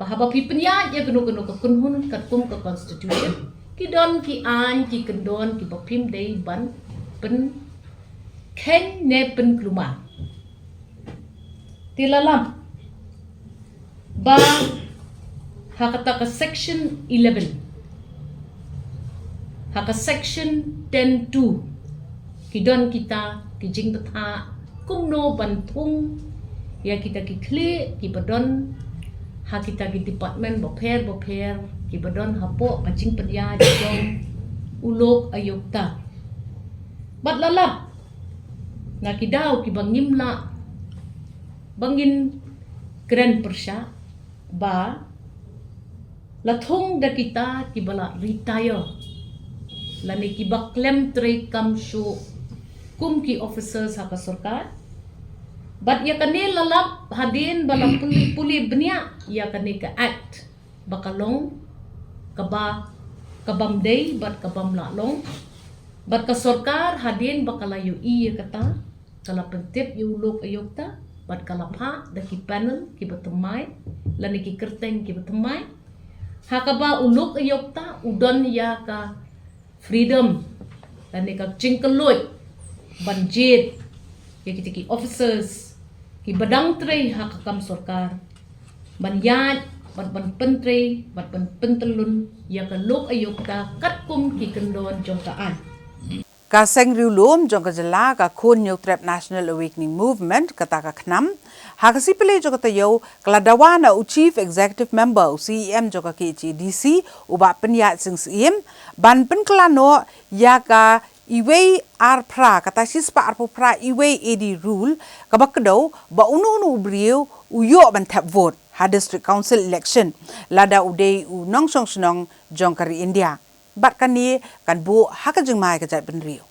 bahaba pi penya ya genu ka kunhun kat kum ka constitution ki don ki an ki kendon ki bapim dei ban pen ken ne pen kluma tilalam ba hakata ka section 11 haka section 10.2 ki don kita ki jing betha kumno bantung ya kita ki kli ki badon ha kita ki department boper ki badon hapo kacing pedya jong ulok ayukta bat lalap na ki daw ki bangimla bangin kren persya ba lathong da kita ki bala retire lani ki baklem tre kam shu kum ki officers ha ka sarkar bat ya kani lalap hadin balang puli benya ya kani ka act bakalong kaba kabamday bat kabam lalong bat ka sarkar hadin bakalayo iya kata kala pentip yulok ayukta bat kalapha da ki panel ki batumay lani ki kerteng ki batumay hakaba ulok ayukta udon ya ka freedom lani ka cingkeloy banjit ya kita ki officers ki badang tre hakakam sarkar banyat ban pentre ban pentelun ya ka lok ayukta katkum ki kendon jongkaan ka seng riulum jong ka jala ka khon new trap national awakening movement kata ka khnam ha ka sipele jong ka yo kladawana u chief executive member u CEM jong ka KHDC u ba penya sing CEM ban pen klano ya ka iwe ar pra kata sispa ar pra iwe edi rule kabakdo ba unu brio uyo ban tap vote ha district council election lada uday u nong song snong jongkari India bat kani kan bu ha ka jingmai ka jat ben rio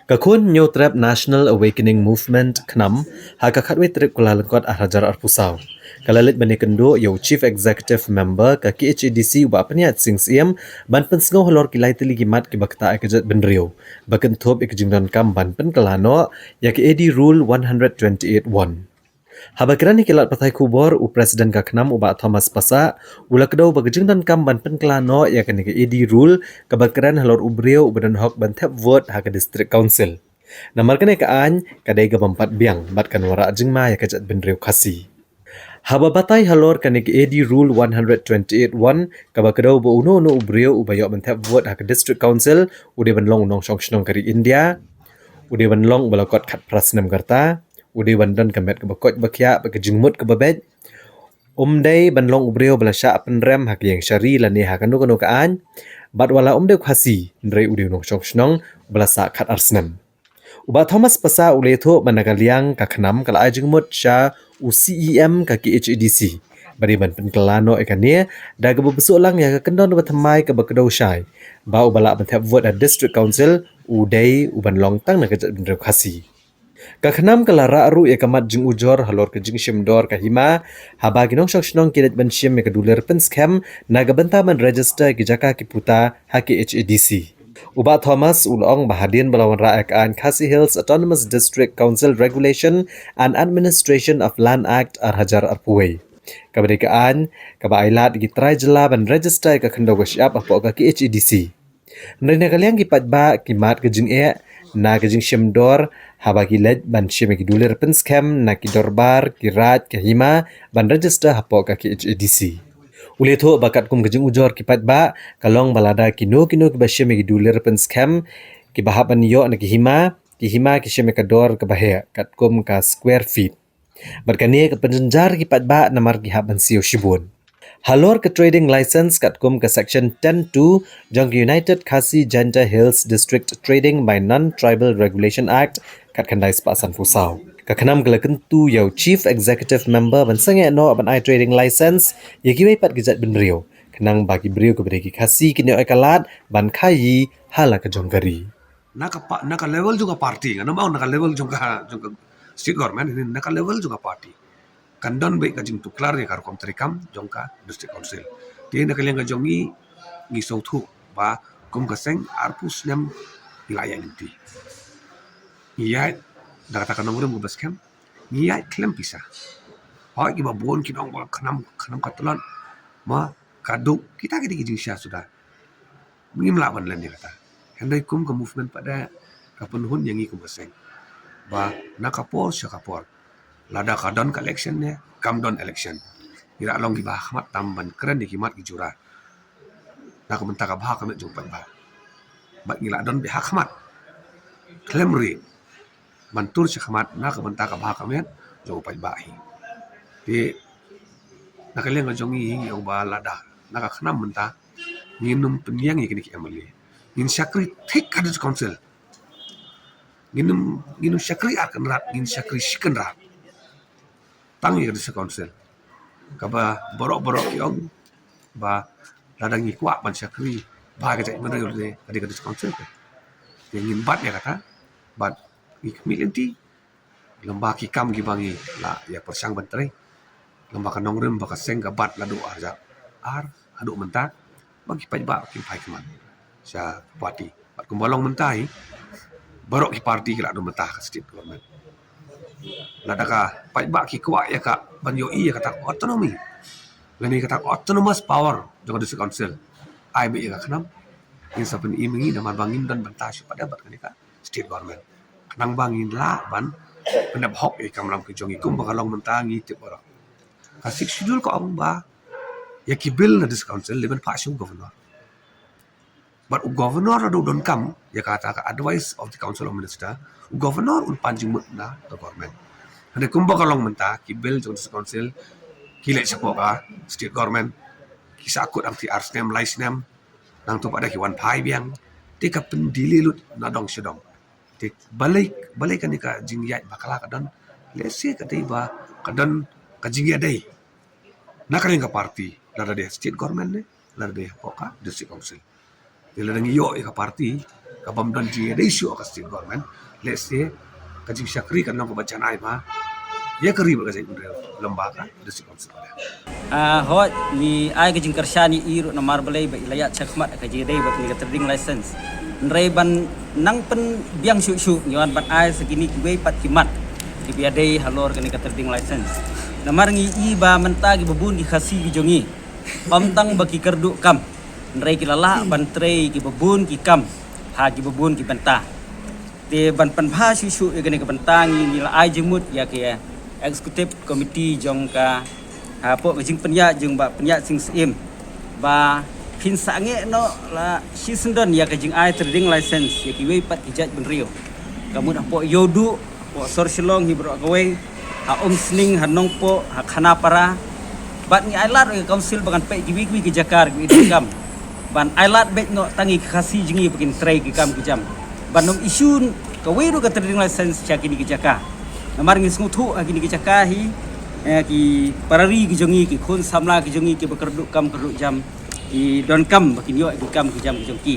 Kakun New Trap National Awakening Movement Knam haka khatwe trip kula lengkot ahrajar arpusau. Kalalit bani kendo yo Chief Executive Member ka KHDC wa peniat sing siem ban pensngau holor kilai tili gimat ki bakta ekajat benrio. Baken top ekjingdan kam ban pen kelano ya ki AD Rule 128.1. Habakiran ni kilat patai kubor u Presiden ka Knam uba Thomas Pasa ula kedau bagajingdan kam ban pen kelano ya kani ki AD Rule kabakiran halor ubrio ubadan hok ban tap vote ha ka District Council. Namarkan ka an kadai ga bampat biang bat kan wara jingma ya kajat benrio khasi. Haba batai halor kani ki AD Rule 128.1 kabakadau bo uno ubrio ubayok ban tap vote ha ka District Council ude ban long nong shong shnong kari India ude ban long balakot khat prasnam karta ude bandan kamet ke bakot bakya bakajingmut ke babet umdai banlong ubrio belasha penrem hak yang syari lani hakanu kanu kaan bat wala umde khasi ndrei ude nong shong shnong belasa khat arsnam Uba Thomas pasa uletho managaliang kakhnam kala ajengmut sya UCEM ka KHADC. Bari ban penkelano ekania daga bebesulang ya kendon bathamai ka bakdo syai. Ba ubala bantap vote a district council udai uban longtang nakajat bendro khasi. Kakhnam kalara aru ya kamat jing ujor halor ke jing shimdor ka hima haba ginong shnong kiret ban shim ya kaduler pen scam naga banta man register ki jaka ki puta ha KHADC. Uba Thomas ulong bahadin belawan rakyat an Khasi Hills Autonomous District Council Regulation and Administration of Land Act Arhajar Arpuway. Kemerdekaan kabailat gitrai jela ban register ka khendo syap apo ka KHADC. Nrina kaliang gipat ba kimat ke jing na ke jing shimdor haba gilet ban shim ki duler pen scam na ki dorbar ki rat ke hima ban register apo ka KHADC. Uletho bakat kum kejeng ujor kipat ba kalong balada kino ki bashe me giduler pen scam ki bahaban yo na ki hima ki sheme kador ke bahaya kat kum ka square feet. Berkani ke penjenjar kipat ba namar ki haban sio shibun. Halor ke trading license kat kum ke section 10.2 jong United Khasi Gender Hills District Trading by Non-Tribal Regulation Act kat kandai sepasan fusau. Kakhanam gelaken tu yau Chief Executive Member ban sange no ban I trading license ya giwai pat gejat ben rio. Kenang bagi brio ke beri khasi kini oi kalat ban khayi hala ke jonggari. Naka level juga party kan mau naka level juga state government ini naka level juga party. Kandon baik kajing tuklar ya kar kontrikam jongka district council. Dia naka yang kajongi ngisau tu ba kum kaseng arpus nem wilayah inti. Iya dah katakan nomor mu baskem niat klaim pisah. Hoi kita bon kita orang kenam katulan ma kaduk kita jing syah sudah. Mungkin melawan lain dia kata. Hendai kum ke movement pada kapenhun yang ikum baseng. Ba nakapor syakapor. Lada kadon ke election ya, kamdon election. Ira long di bahmat tamban keren di kimat kijura. Nak mentaka bah kami jumpa bah. Ba ngila don bihak khmat. Klaim rate mantur syakmat nak mentaka bah kami jauh pai bahi. Di nak kalian ngajongi yang ba lada nak khnam mentah minum penyang yang kini amali. Ngin syakri take kadus council. Minum syakri akan rat, ngin syakri shikan rat. Tangi kadus council. Kaba borok-borok yang ba ladang kuat ban syakri ba kajak menurut de kadus council. Yang ngin bat ya kata bat milenti lembah kikam gibangi la ya persang bentre lembah kanong rem baka seng gabat ladu arja aduk mentah bagi pajba ki pai keman sya parti bat kumbalong mentai barok ki parti ki ladu mentah ka state government ladaka pajba ki kuat ya ka banyo ya kata autonomy lani kata autonomous power jong district council ai be ya kanam in sapen imengi nama bangin dan bantah pada bat kanika state government nang bangin la ban pendap hok kamlam ke jongi kum bakalong mentangi tip ora kasik sidul ko amba ya kibil na dis council leben passion governor but governor ado don kam ya kata ka advice of the council of minister governor un panjing mutna the government ade kum bakalong menta kibil jong dis council kilek sapo ka state government kisakut ang ti arsnem laisnem nang tu pada kiwan pai biang tika pendililut nadong sedong balik kan ka jingyat bakala kadan lesi katiba kadan ka jingya dai nakaling ka party lada de state government ne lada de poka district council dila dang yo ka party ka bamdan jingya dai syo ka state government lesi ka jing syakri kan ko bacan ai ma ya kari ba ka jing lembaga district council hot ni ai ka jing kersyani iru na marbalay ba ilayat chakmat ka jing dai ba ni ka trading license Nreban nang pen biang syuk nyawan ban ai segini kiwe pat kimat ki biadai halor kani ka trading license namar ngi iba menta ki babun ki khasi ki jongi pamtang baki kerdu kam nrei ki lala ban trei ki babun ki kam ha ki babun ki benta te ban pan pha syuk kani ka bentang ni la ai jemut ya ki executive committee jong ka ha po jing penya jong ba penya sing sim ba Pin sange no la sisendon ya kajing ai trading license ya kiwe pat kijat benrio kamu dah po yodu po sorsilong hibro kawe ha sling hanong po ha khana para bat ni ailat ke council bagan pe kiwi ki jakar ki dikam ban ailat bet no tangi khasi jingi bikin tray ki kam ki jam banom isu kawai ru ka trading license cha kini ki jaka namar ngis ngutu kini ki jaka hi ki parari ki jongi ki khun samla ki jongi ki bekerdu kam kerdu jam ki don kam kini yo ki kam ki jam ki jongki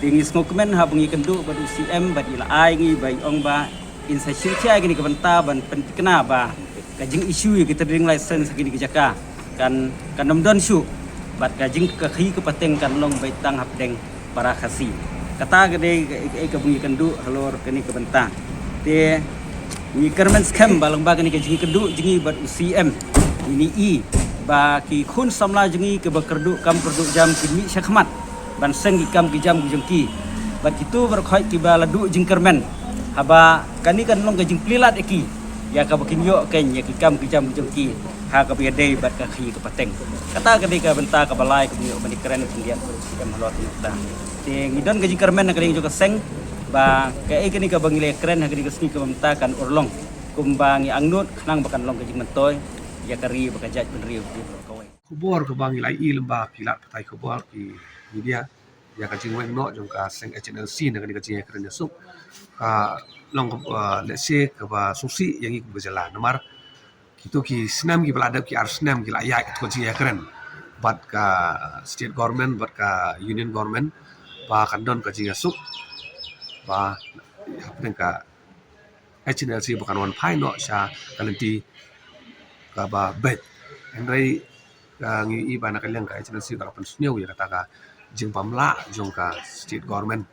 dingis ngokemen ha bungi kendu badu CM bad ila ai ngi bai ong ba insai sia kini ke benta ban pentikna ba kajing isu ki trading license kini ki jaka kan namdon syu bat kajing ke khi ke pateng kan long bai tang hap deng para khasi kata gede ke bungi kendu halor kini ke benta te ni kermen scam balang ba kini ke jingi kendu jingi bat UCM ini i ba ki khun samla jingi ke bekerdu kam kerdu jam kimi syakmat ban seng ki kam ki jam ki jengki bat itu berkhoi ki ba ladu jing kermen haba kani kan long ke jing plilat eki ya ka bakin yo ken ya ki kam ki jam ki jengki ha ka bi dei bat ka khi ke pateng kata ke ka benta ka balai ke yo bani keren pendian UCM halot ta te ngidon ke jing kermen ka ding jo ka seng ba ke kini ka bangile keren hagri kesni ka benta kan urlong kumbangi angnut khnang bakan long ke jing mentoy ya kari bakajat penriu di kawai kubor ke bangi lai i lemba kilat patai kubor ki media ya ka jing weng no jong ka seng HNLC na ka jing keren suk ka long let's say ka ba susi yang ikut berjalan nomor itu ki senam ki beladab ki arsenam ki layak itu jing keren bat ka state government bat ka union government ba kandon ka jing suk ba apa ka HNLC bukan one pai no sha kalanti ka ba bet andai ngi i bana kaliang ka HNLC ka pan sneu ya kata ka jing pamla jong ka state government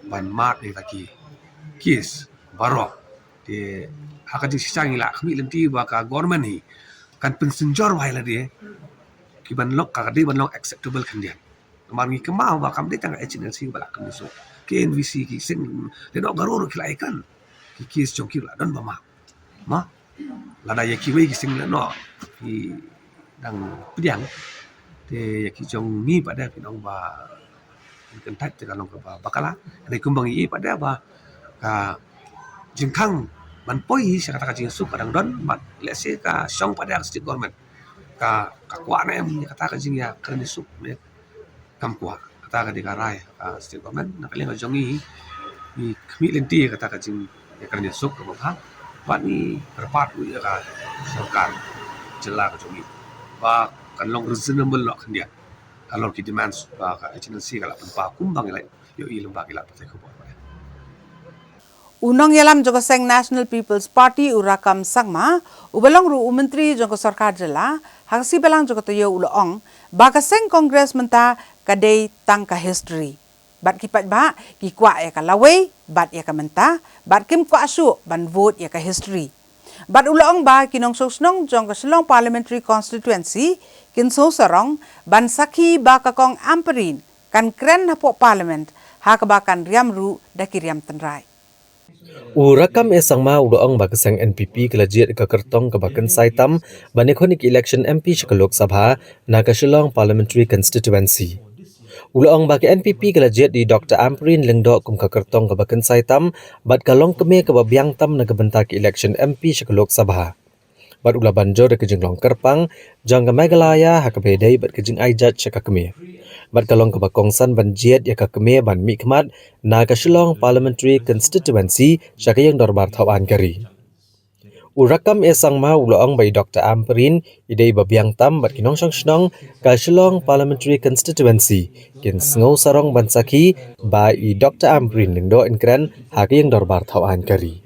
ban mat ni taki kis baro de haka jing sisang ila kami lenti ba ka government ni kan pensenjor wai la de ki ban lok ka de ban lok acceptable kandian mar ngi kemau ba kam de tang HNLC ba kam so KNVC ki sing de no garoro kilai kan ki kis jong ki la don ba ma lada ya kiwi ki sing no ki dang piang te ya ki jong ni pada pinong ba kan tat te kalong ba bakala ne kumbang i pada ba ka jingkang man poi sa kata jing su padang don mat le se ka song pada state government ka kwa na em kata ka jing ya kan su me kam kwa kata ka di karai ka state government na kaleng jong i kmi lenti kata ka jing ya kan su ka ba Pak ni berpat ya ka sarkar jela ka jogi ba kan long reasonable lo kan dia kalau ki demands ba ka agency kala pa kumbang lai yo i lomba kila pa ko ba Unang yalam jogo seng National People's Party urakam sangma ubalong ru menteri jogo sarkar jela hangsi belang jogo to yo ulong ba ka seng congress menta kadai tangka history bat kipat ba ki kwa ya ka lawai bat ya ka menta bat kim kwa su ban vote ya ka history bat ulong ba kinong sosnong jong ka Shillong parliamentary constituency kin so sarong ban sakhi ba ka kong amperin kan kren na po parliament ha ka ba kan riam ru da kiriam tenrai Urakam esangma udoong bakasang NPP kelajiat ke kertong ke bakan Saitam banikonik election MP Lok Sabha naga Shillong parliamentary constituency. Uloong bagi NPP kelajiat di Dr. Amperin lengdok kum ke kertong ke bakan Saitam bat kalong keme ke babiang tam naga bentak election MP Lok Sabha. Bat ula banjo de kejing long kerpang jang ke Meghalaya ha ke bedai bat kejing aijat syaka keme. Bat kalong ke bakongsan ban jiat ya ke keme ban mikmat naga Shillong parliamentary constituency syaka yang dorbar thawan kari. Urakam esang ma uloong bai Dr. Amperin idei babiang tam bat kinong shnong ka Shillong parliamentary constituency kin sngo sarong ban sakhi ba i Dr. Amperin lengdo inkran ha ke yang dorbar thawan kari.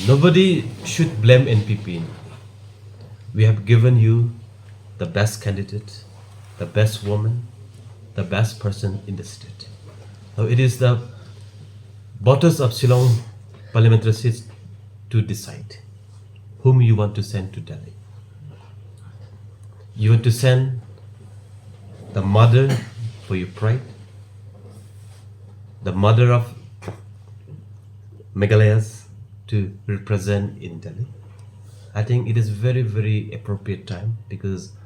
Nobody should blame NPP. We have given you the best candidate, the best woman, the best person in the state. Now it is the voters of Shillong parliamentary seats to decide whom you want to send to Delhi. You want to send the mother for your pride, the mother of Meghalayas to represent in Delhi. I think it is very, very appropriate time because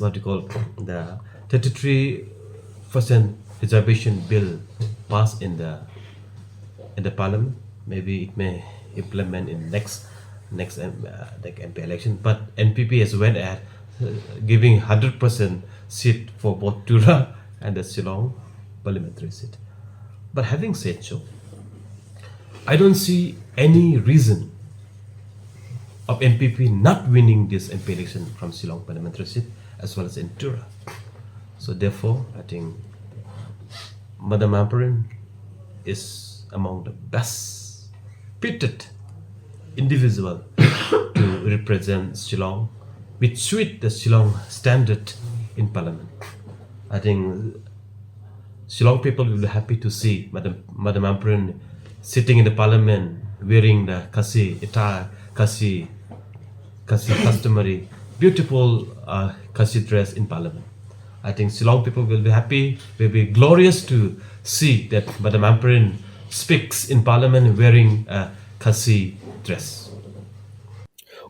what you call the 33% reservation bill passed in the parliament. Maybe it may implement in next like MP election. But NPP has went ahead giving 100% seat for both Tura and the Shillong parliamentary seat. But having said so, I don't see any reason of MPP not winning this MP election from Shillong parliamentary seat as well as in Tura. So therefore, I think Madam Amperin is among the best fitted individual to represent Shillong, which suit the Shillong standard in parliament. I think Shillong people will be happy to see Madam Amperin sitting in the parliament wearing the Kasi attire, Kasi customary beautiful Kasi dress in parliament. I think Shillong people will be happy, will be glorious to see that Madam Amperin speaks in parliament wearing a Kasi dress.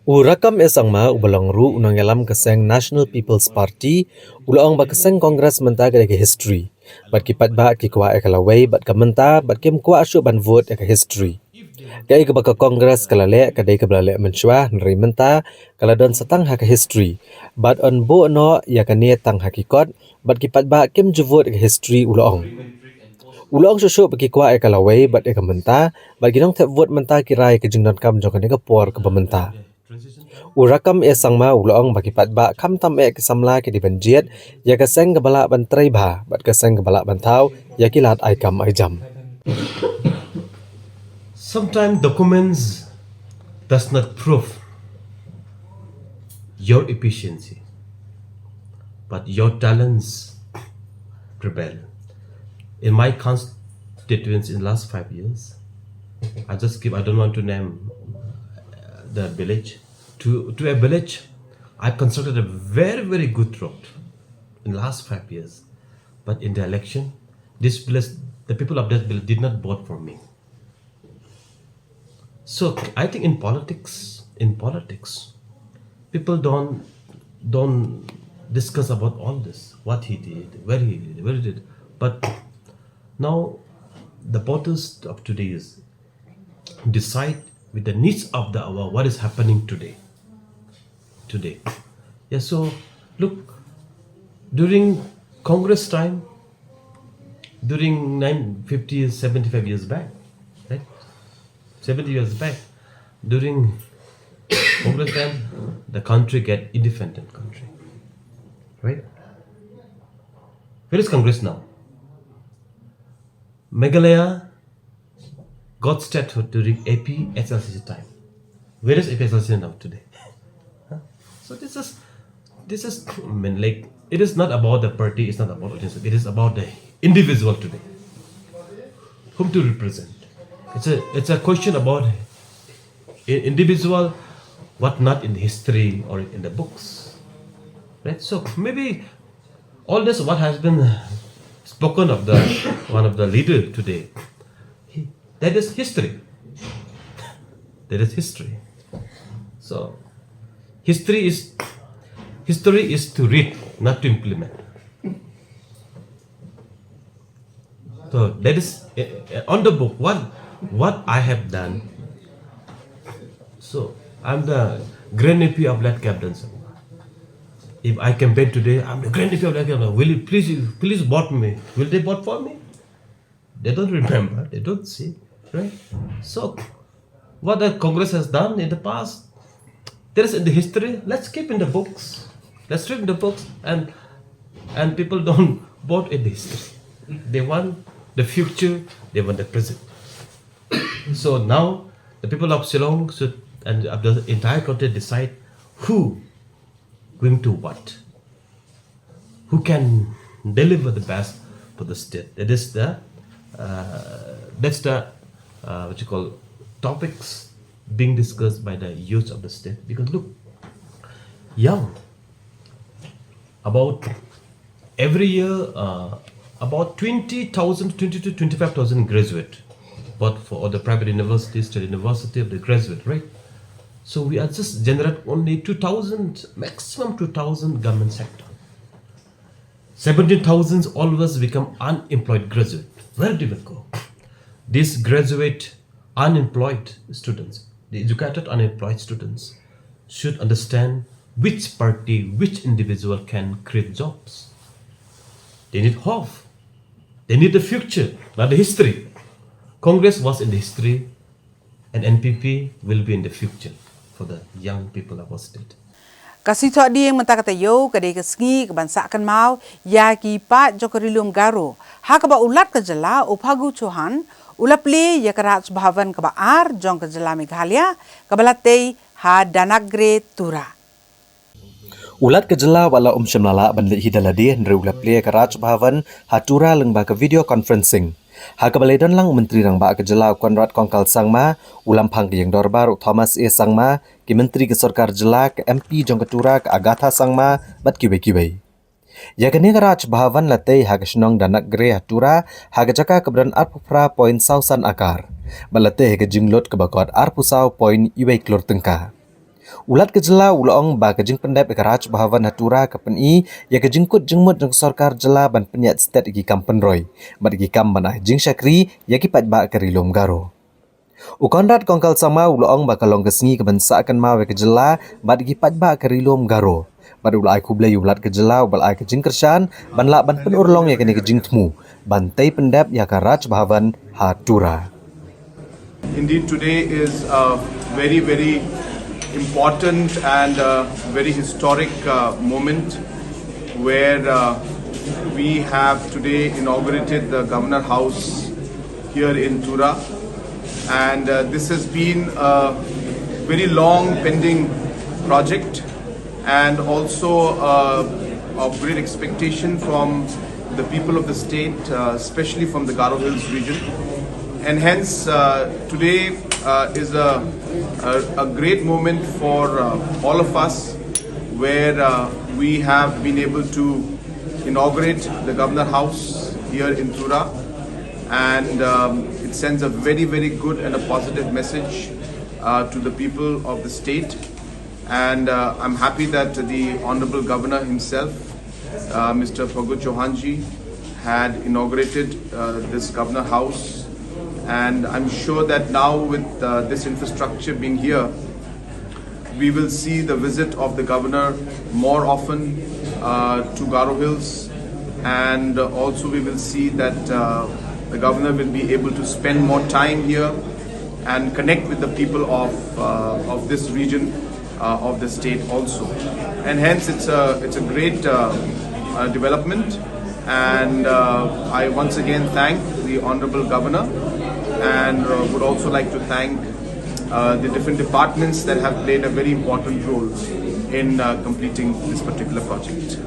Rakam esang ma ubalang ru unang yalam keseng National People's Party ulang ba keseng Kongres menta ke history. Bat kipat ba ki kwa ekalaway bat kamenta bat kim kwa asyu ban vote ke history. Kai ke baka Kongres kalale kadai ke balale menchua nri menta kala don satang ha ke history. Bat on bo no ya kanie tang hakikot bat kipat ba kim ju vote ke history ulang. Ulang susu bagi kwa ekalaway bat ekamenta bat ginong tap vote menta kirai ke jingdon kam jong ke por ke pementa. Urakam esang ma ulang bagi patba kam tam samla ke dibanjiat ya keseng kebala bantrai ba bat keseng kebala bantau ya kilat ai kam ai jam. Sometimes documents does not prove your efficiency, but your talents prevail. In my constituency in the last 5 years, I don't want to name the village. To a village, I constructed a very, very good road in the last 5 years. But in the election, this village, the people of that village did not vote for me. So I think in politics, people don't discuss about all this, what he did, where he did. But now the voters of today is decide with the needs of the hour what is happening today. Yeah, so look, during Congress time, during 50, 75 years back, right? 70 years back, during Congress time, the country get independent country, right? Where is Congress now? Meghalaya got statehood during AP SLCC time. Where is AP SLCC now today? So this is I mean, like, it is not about the party, it's not about audience, it is about the individual today. Whom to represent. It's a question about individual, what not in the history or in the books. Right? So maybe all this what has been spoken of the one of the leader today, that is history. That is history. So history is to read, not to implement. So that is on the book. What I have done. So I'm the grand nephew of Late Captain. If I campaign today, I'm the grand nephew of Late Captain. Will you please vote me? Will they vote for me? They don't remember. They don't see, right? So what the Congress has done in the past, there is in the history. Let's keep in the books. Let's read the books, and people don't vote in the history. They want the future. They want the present. So now the people of Shillong should, and of the entire country, decide who going to what, who can deliver the best for the state. That is the what you call topics being discussed by the youth of the state. Because look, young, about every year about 20,000, 20 to 25,000 graduate, but for the private universities, state university of the graduate, right? So we are just generate only 2,000, maximum 2,000 government sector. 17,000 always become unemployed graduate. Where do we go? These graduate unemployed students, the educated unemployed students, should understand which party, which individual can create jobs. They need hope. They need a future. Now the history. Congress was in the history and NPP will be in the future for the young people of our state. Kasih tok dia yang mentah kata yo kedai kesengi kebansakan mau ya ki pat jokerilum garo ha kaba ulat ke jela upagu Johan ulap le ya kerat Bhavan kaba ar jong ke jela Meghalaya kabalate ha Danagre Tura. Ulat ke jela wala Shimlala banlit hidaladi ndre ulap le ke Raj Bhavan ha Tura lengba ke video conferencing. Ha kabaledan lang menteri rang ba ke jela Konrad Kongkal Sangma ulam phang ke yang dorbar Thomas A Sangma ki menteri ke sarkar jela ke MP jong ke Tura ke Agatha Sangma bat kibai. Ya kene ke Raj Bhavan latei ha ke Shnong Danagre ha Tura ha ke jaka kebran arpupra point sausan akar. Balate ke jinglot ke bakot arpusau point iwei klor tengka. Ulat ke jela ulong ba ke jing pendep ke Raj Bhavan Hatura ke peni ya ke jingkut jengmut jeng sarkar jela ban penyat stat gi kampen roy bat gi kam ban jing syakri ya ki pat ba ke rilom garo. Ukonrad Kongkal Sama ulong ba ke long kesengi ke bansa akan ma ke jela bat gi pat ba ke rilom garo. Bat ulai kublai ulat ke jela bal ai ke jing kershan ban la ban pen urlong ya ke ni ke jing temu ban tei pendep ya ke Raj Bhavan Hatura. Indeed, today is a very important and very historic moment where we have today inaugurated the Governor House here in Tura, and this has been a very long pending project and also of great expectation from the people of the state, especially from the Garo Hills region. And hence today is a great moment for all of us, where we have been able to inaugurate the Governor House here in Tura, and it sends a very good and a positive message to the people of the state. And I'm happy that the Honorable Governor himself, Mr. Phagu Chauhanji, had inaugurated this Governor House. And I'm sure that now with this infrastructure being here, we will see the visit of the governor more often to Garo Hills, and also we will see that the governor will be able to spend more time here and connect with the people of this region of the state also. And hence it's a great development, and I once again thank the Honorable Governor, and would also like to thank the different departments that have played a very important role in completing this particular project.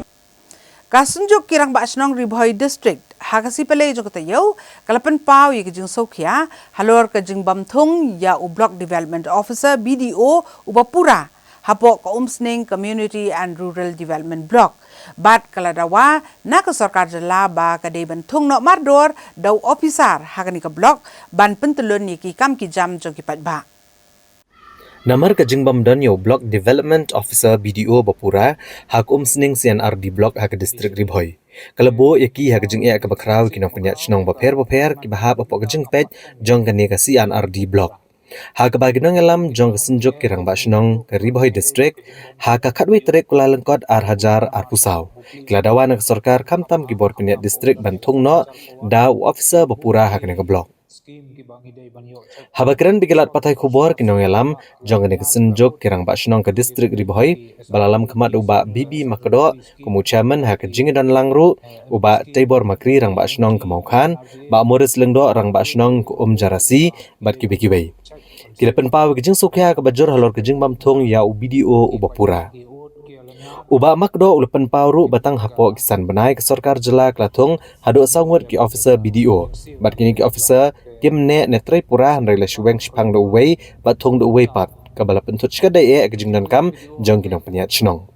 Kasunjuk kirang Bashnong Ribhoi District, Hakasi Pele Jokotayo, Kalapan Pau Yikijing Sokia, Halor Kajing Bamthung, Ya U Block Development Officer, BDO, Ubapura, Hapok Umsning Community and Rural Development Block. Bat kaladawa na ka sarkar jela ba ka deban thung no mardor daw officer hakani ka block ban pentulon ni ki kam ki jam jong ki patba. Namar ka jingbam dan yo block development officer BDO Bapura hak sning CNRD block hak district Ribhoi. Kalabo yaki hak jing ka bakraw kinong penyat snong baper ki bahab apok ka jing pet jong ka ni ka CNRD block. Hak baginong alam jong senjuk kirang basnong ke Ribhoi district hak katwi Tarik Kuala Lengkot Hajar Pusau. Keladawan ke sarkar kamtam ki bor penyat district Bantung no da officer Bapura hak ni ke blok. Habakiran bigilat patai kubor kinong alam jong ni ke senjuk kirang basnong ke district Ribhoi balalam kemat uba Bibi Makdo kumu chairman hak jing dan langru uba Tibor Makri rang basnong ke Maukan ba Morris Lengdo rang basnong ke Jarasi bat kibai. Kila penpau kejing sukya ke bajur halor kejing bamthung ya UBDO Ubapura. Uba makdo ulu penpau ru batang hapo kisan benai ke sarkar jela klatung hado sangut ki officer BDO. Bat kini ki officer kimne netrai pura handrai la shuweng shpang do way batung do way pat kabala pentut skadai kejing dan kam jong kinong penyat shnong.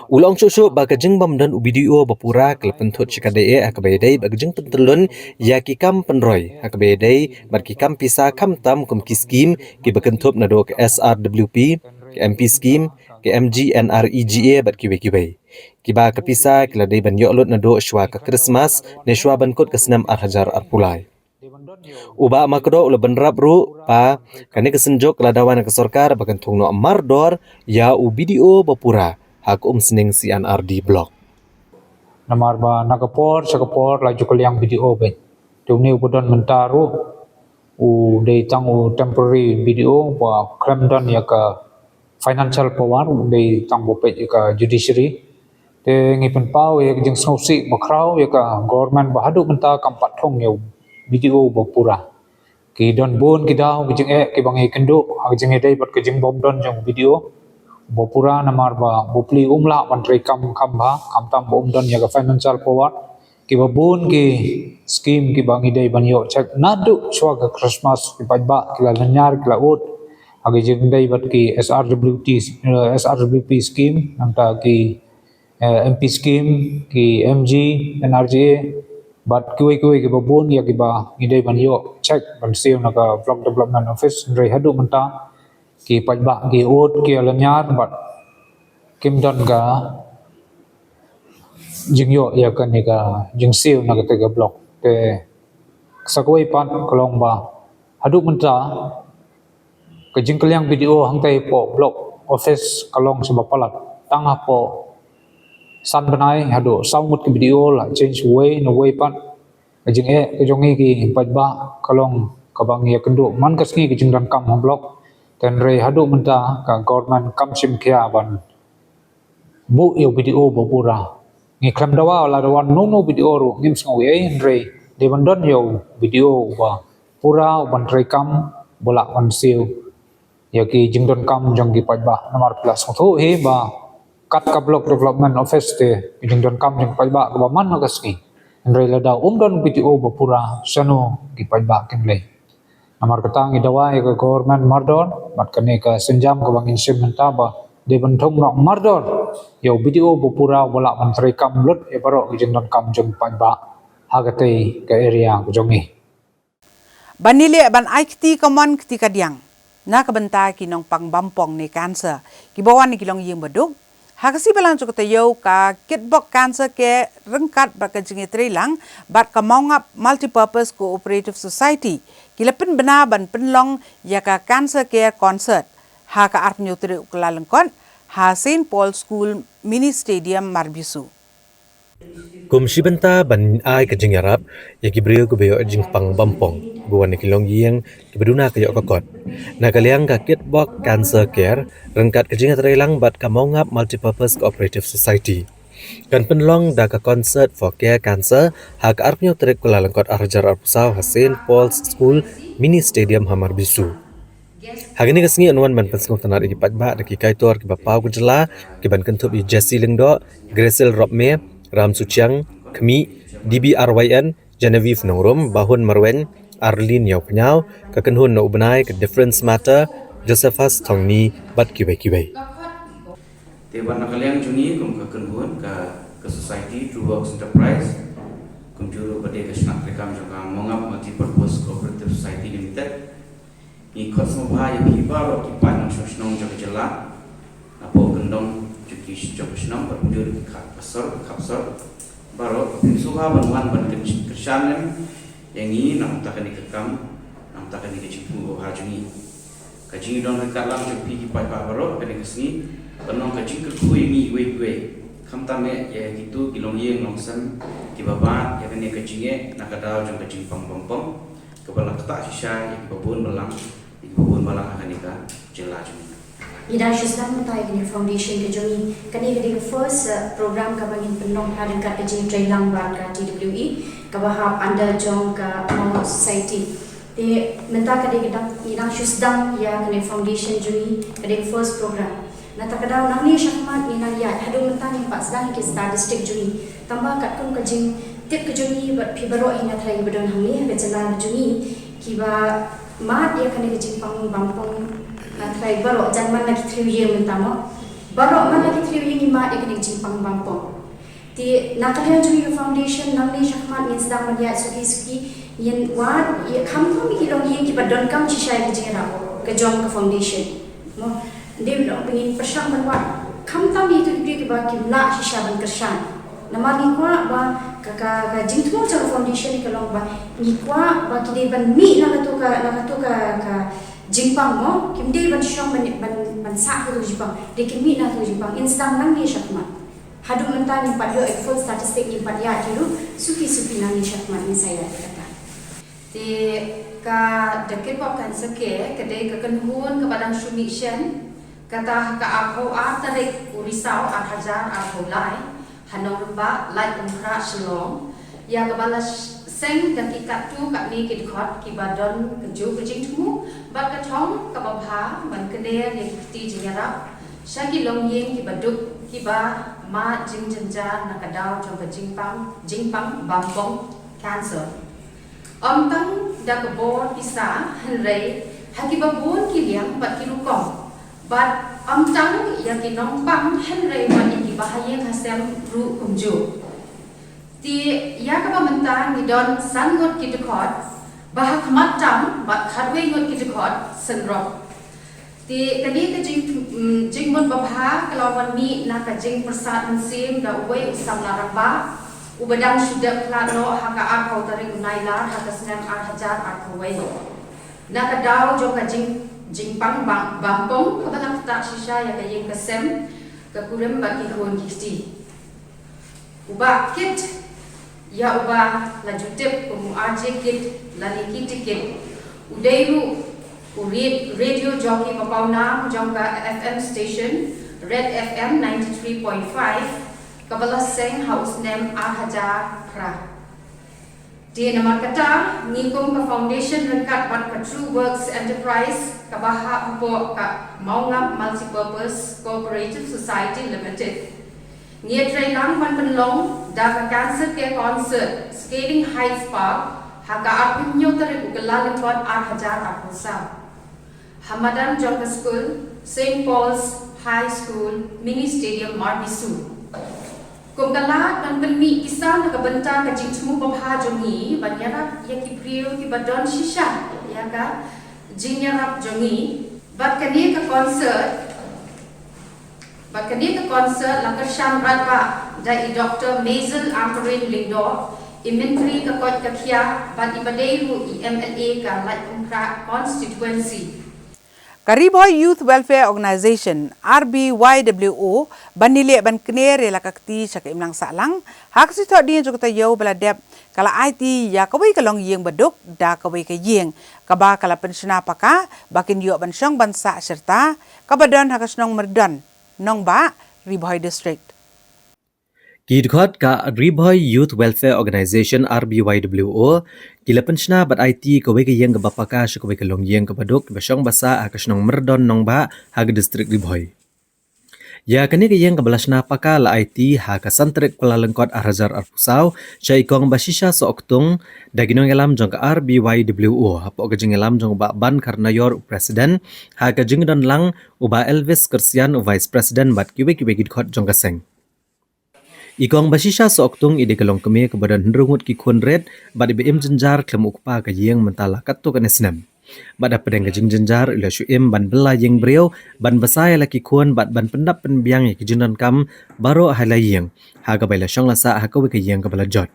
Ulang susu ba kejing bam dan UBDO Bapura kelepentut cikadai akabayadai ba kejing pentelun ya kikam penroy akabayadai bar kikam pisa kam tam kum kiskim ki bakentup nado ke SRWP ke MP scheme ke MGNREGA bat kibai kiba ke pisa keladai ban yolut nado shwa ke Christmas ne shwa ban kut ke senam Hajar Pulai. Uba makdo ula benrap ru pa kani kesenjuk keladawan ke sarkar bakentung no mardor ya UBDO Bapura hak sning CNRD block. Namar ba nagapor sa kapor laju ko liyang video ben. Tumni ubudan mentaru de tangu temporary video wa kremdan ya ka financial power de tangu pe ka judiciary te ngi pen pau ya jing snowsi bakrau ya ka government bahadu menta kampat thong ya video bo pura ki don bon ki dau ki jing ki bangi kendo ki jing dei bat ki jing bom don jong video bo pura namar ba bo pli umla ban tre kam ba kam tam bom don ya ka financial power ki ba bon ki scheme ki bangi dei ban yo chak nadu chwa ka Christmas ki ba ki la nyar ki la ut agi jing dei bat ki SRWP scheme nang ki MP scheme ki MG NRGA but kui ki babon ya ki ba ngidai ban yo check ban siu na ka block development office rei hadu menta ki pajba ki ut ki alanyar but kim don ga jing yo ya ka ni ka jing siu na ka te ka block te sakoi pan kolong ba hadu menta ka jing kaliang video hang tai po block office kalong sebab palat tangah po san benai hado saumut ke video la change way no way pan ajing ke jongi ki pajba kalong kabang ya kendo man kasngi ki jingdan kam blok ten re hado menta ka government kam sim kya ban bu yo video bo pura ngi kram dawa la dawan no video ro ngim sngo ye re de ban don yo video ba pura ban tre kam bola ban siu ya ki jingdon kam jong ki pajba nomor plus tho he ba kat ka block development office te jing don kam jing pajba ka man na kasni ndre la da don video ba pura sano ki pajba ken le amar kata ngi dawa ka government mardon mat kane ka senjam ka bangin sementa ba de ban thong nok mardon yo video ba pura wala man tre kam lut e baro jing don kam jing pajba hagate ka area ko jongi Banile ban aikti kaman kti kadiang na kabenta ki nong pang bampong ni cancer ki bawan ni kilong yeng baduk hakasi balang cukup tayo ka kitbok cancer ke rengkat baka jingi trilang bat ka maungap multipurpose cooperative society kilapin bena ban penlong ya ka cancer care concert ha ka arp nyutri uklalengkon ha St Paul School mini stadium Marbisu Kum shibenta ban ai ka jing yarap ya ki brio ko beyo jing pang bampong buan ni kilong yeng ki beduna ka yo kokot na kaliang ka kitbok cancer care rengkat ka jing trilang bat ka maungap multipurpose cooperative society kan penlong da ka concert for care cancer ha ka arp nyutri uklalengkon arjar arpusau ha St Paul School mini stadium hamar bisu Hagini kasngi anuan ban pensung tanar iki patba da ki kaitor ki bapau ku jela ki ban kentup i Jesse Lingdo Gresel Robme Ram Suchiang Kemi DBRYN Genevieve Nongrum Bahun Marwen Arlene Yau Penyau Kakenhun No Ubenai ke Difference Matter Josephus Tongni Bat Kibai Teban nakaliang jungi kum kakenhun ke society True Works Enterprise kum juru pada kesnak rekam juga mongap multipurpose cooperative society limited ikut semua yang hibar di panjang sosnong jaga jelas napo gendong juki jaga senong bermundur kapsor baru suha bantuan bantuan kerjaan yang ini nak takkan dikekam nak takkan dikecipu hajuni kaji dong dekat lang juki di pai baru akan dikesni penong kaji kerkui ni we kamtame ya gitu kilong yeng longsan di bawah ya kan kaji nak ada jang kaji pang kepala ketak sisa yang babun belang babun belang akan nikah jelas Ida Shuslam Mutai Gini Foundation ke Jongi kani ke first program ka bangin penong hadan ka jing trailang ban ka TWE ka bahap under jong ka Mama Society te menta ka de Ida Shuslam ya kani foundation Jongi ka de first program nata ka daw nang ni syakmat ni nang ya hadu menta ni pak sedang ke statistik Jongi tambah kat kum ka jing tip ke Jongi pibaro ina trai bedon hangni ka jalan Jongi kiba mat ya kani ke jing pang bampong natrai baru jangan lagi triwiye mentama baru mana lagi triwiye ni mat ikan jimpang bampong ti nakalian juga foundation namni syakmat ni sedang melihat suki yang wat ya kamu ni kilong yang kita don kam sisai ke jera ke jom ke foundation mo dia bilang pengen persang berwat kam tam itu dia ke bagi la sisa ban kersan nama ni kwa ba ka jingtmo ke foundation ni kalong ba ni kwa ba kide ban mi na tu ka Jimpang mo, kimde ban syong ban sak tu Jimpang, dekimi na tu Jimpang, instan nang ni syakmat. Hadu mentang ni 4 full statistik ni 4 ya dulu, suki nang ni syakmat ni saya kata. Di ka dekit bukan seke kedai kekenhuan kepada submission kata ka aku Tarik Urisau Hajar Lai Hanong Ba Lai Umkra Shalom ya kebala seng dan kita tu kat ni kidkhot kibadon keju kejing tumu ba katong kababha ban kedai yang kiti jengara syaki longyeng kibaduk kiba ma jing jenja nakadau jong jingpang bampong cancer tang da kebor pisa henrei hakibabun kiliang bat kilukong bat tang yang kinong pang henrei bat ikibahayeng hasem ru kumju ti ya kabamenta ngidon sangot kidukot bahak matam bat khadwe ngot kidukot senrok ti kani kajing mun babha kalawan mi na kajing persat mensim da uwe usam laraba ubadang sudah klano haka akau Tarik unailar haka senam Hajar akawai na kadau jo kajing jingpang bampong kabalang tak sisa ya kajing kesem kekurem bagi kun kiti uba kit ya uba lajutip kumu aje kit lali kit kit udairu radio jockey papauna jongka FM station Red FM 93.5 Kabala Seng House Name Hajar Pra. Di nama kata ngikum ke foundation rengkat bat ke True Works Enterprise kabaha upo ka Maungap Multipurpose Cooperative Society Limited. Ngia trailang ban penlong da ka cancer care concert Scaling Heights Park haka arpunyo tarik ugala lengkot Hajar Apusa. Hamadan Jongka School, St. Paul's High School, Mini Stadium Marbisu. Kung kalat dan penmi kisah nak benta kajing cemu babha jongi banyara ya kipriu ki badon shisha ya ka jinyarap jongi bat kani ka concert lakasham ratba dai Dr. Mazel Amperin Lingdo imentri ka kot kakia bat ibadeiru MLA ka Lai Umkra constituency Kariboy Youth Welfare Organization RBYWO banile ban kner la kakti sak imlang salang hak si thot din jokta yo bala dep kala IT ya kawai kalong yeng baduk da kawai ka yeng kaba kala pensiona paka bakin yo ban syong bansa serta kabadon hakas nong merdon nong ba Riboy district Kidkhot ka Riboy Youth Welfare Organization RBYWO kila pensiona bat IT kawai ka yeng ka bapaka sy kawai ka long yeng ka baduk basyong basa hakas nong merdon nong ba hag district Riboy Ya kani ka yeng ka balasna paka la IT haka santrik Kuala Lengkot Hajar Arpusau syai kong basisha so oktung daginong elam jong ka RBYWO hapo ka jing elam jong ba ban karnayor presiden haka jing don lang uba Elvis Kersian vice president bat kiwe gidkhot jong ka seng Ikong basisha so oktung ide kalong keme ke badan hendrungut ki kun red bad IBM jenjar klem ukpa ka yeng mentala katto ka nesnem bada pedeng ka jing jenjar ila syuim ban bela yeng breu ban basai laki kun bad ban pendap penbiang ki jinan kam baro hala yeng ha ka baila syong lasa ha ka we ka yeng ka bala jot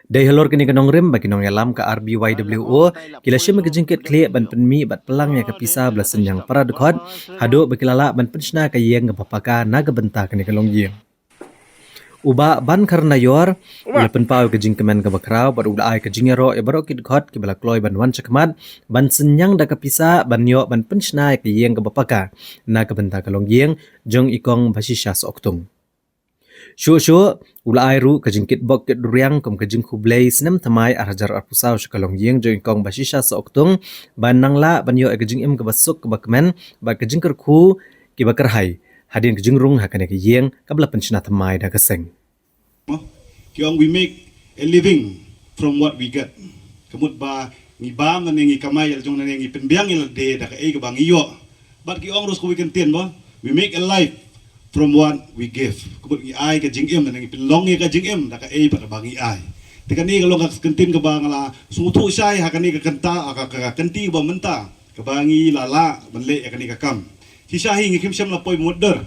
Dai halor kini kanong rim bagi nong yalam ka RBYWO kila syem ka jingkit kle ban penmi bat pelang ya ka pisa blasen yang para dekhot hado bakilala ban pensna ka yeng ka papaka naga benta kini kalong yeng Uba ban karna yor ula penpau ke jingkemen ke bakrau bar ula ai ke jingero e barok kidkhot ke bala kloy ban wan chakmat ban senyang da ka pisa ban yo ban penchna ke yeng ke bapaka na ke benta kalong yeng jong ikong basisha soktung Shu ula ai ru ke jingkit bok ke duriang kom ke jing khublei senem thamai Hajar Arpusau kalong yeng jong ikong basisha soktung ban nangla ban yo e ke jing im ke basuk ke bakmen ba ke jingker khu ke bakarhai hadin ke jingrung hakane ke yeng kabla penchna thamai da kaseng we make a living from what we get kamut ba ngi bam na ngi kamay al jong na ngi penbiang il de da ka e bang iyo but ki ong ros ko we can ten ba we make a life from what we give kamut ngi ai ka jing em na ngi pinlong ngi ka jing em da ka e ba bang i ai te ka ni ka long ka kentin ka bang la su thu sai ha ka ni ka kanta ka kanti ba menta ka bangi lala banle ka ni ka kam Hisahi ngi kim syam la poi modder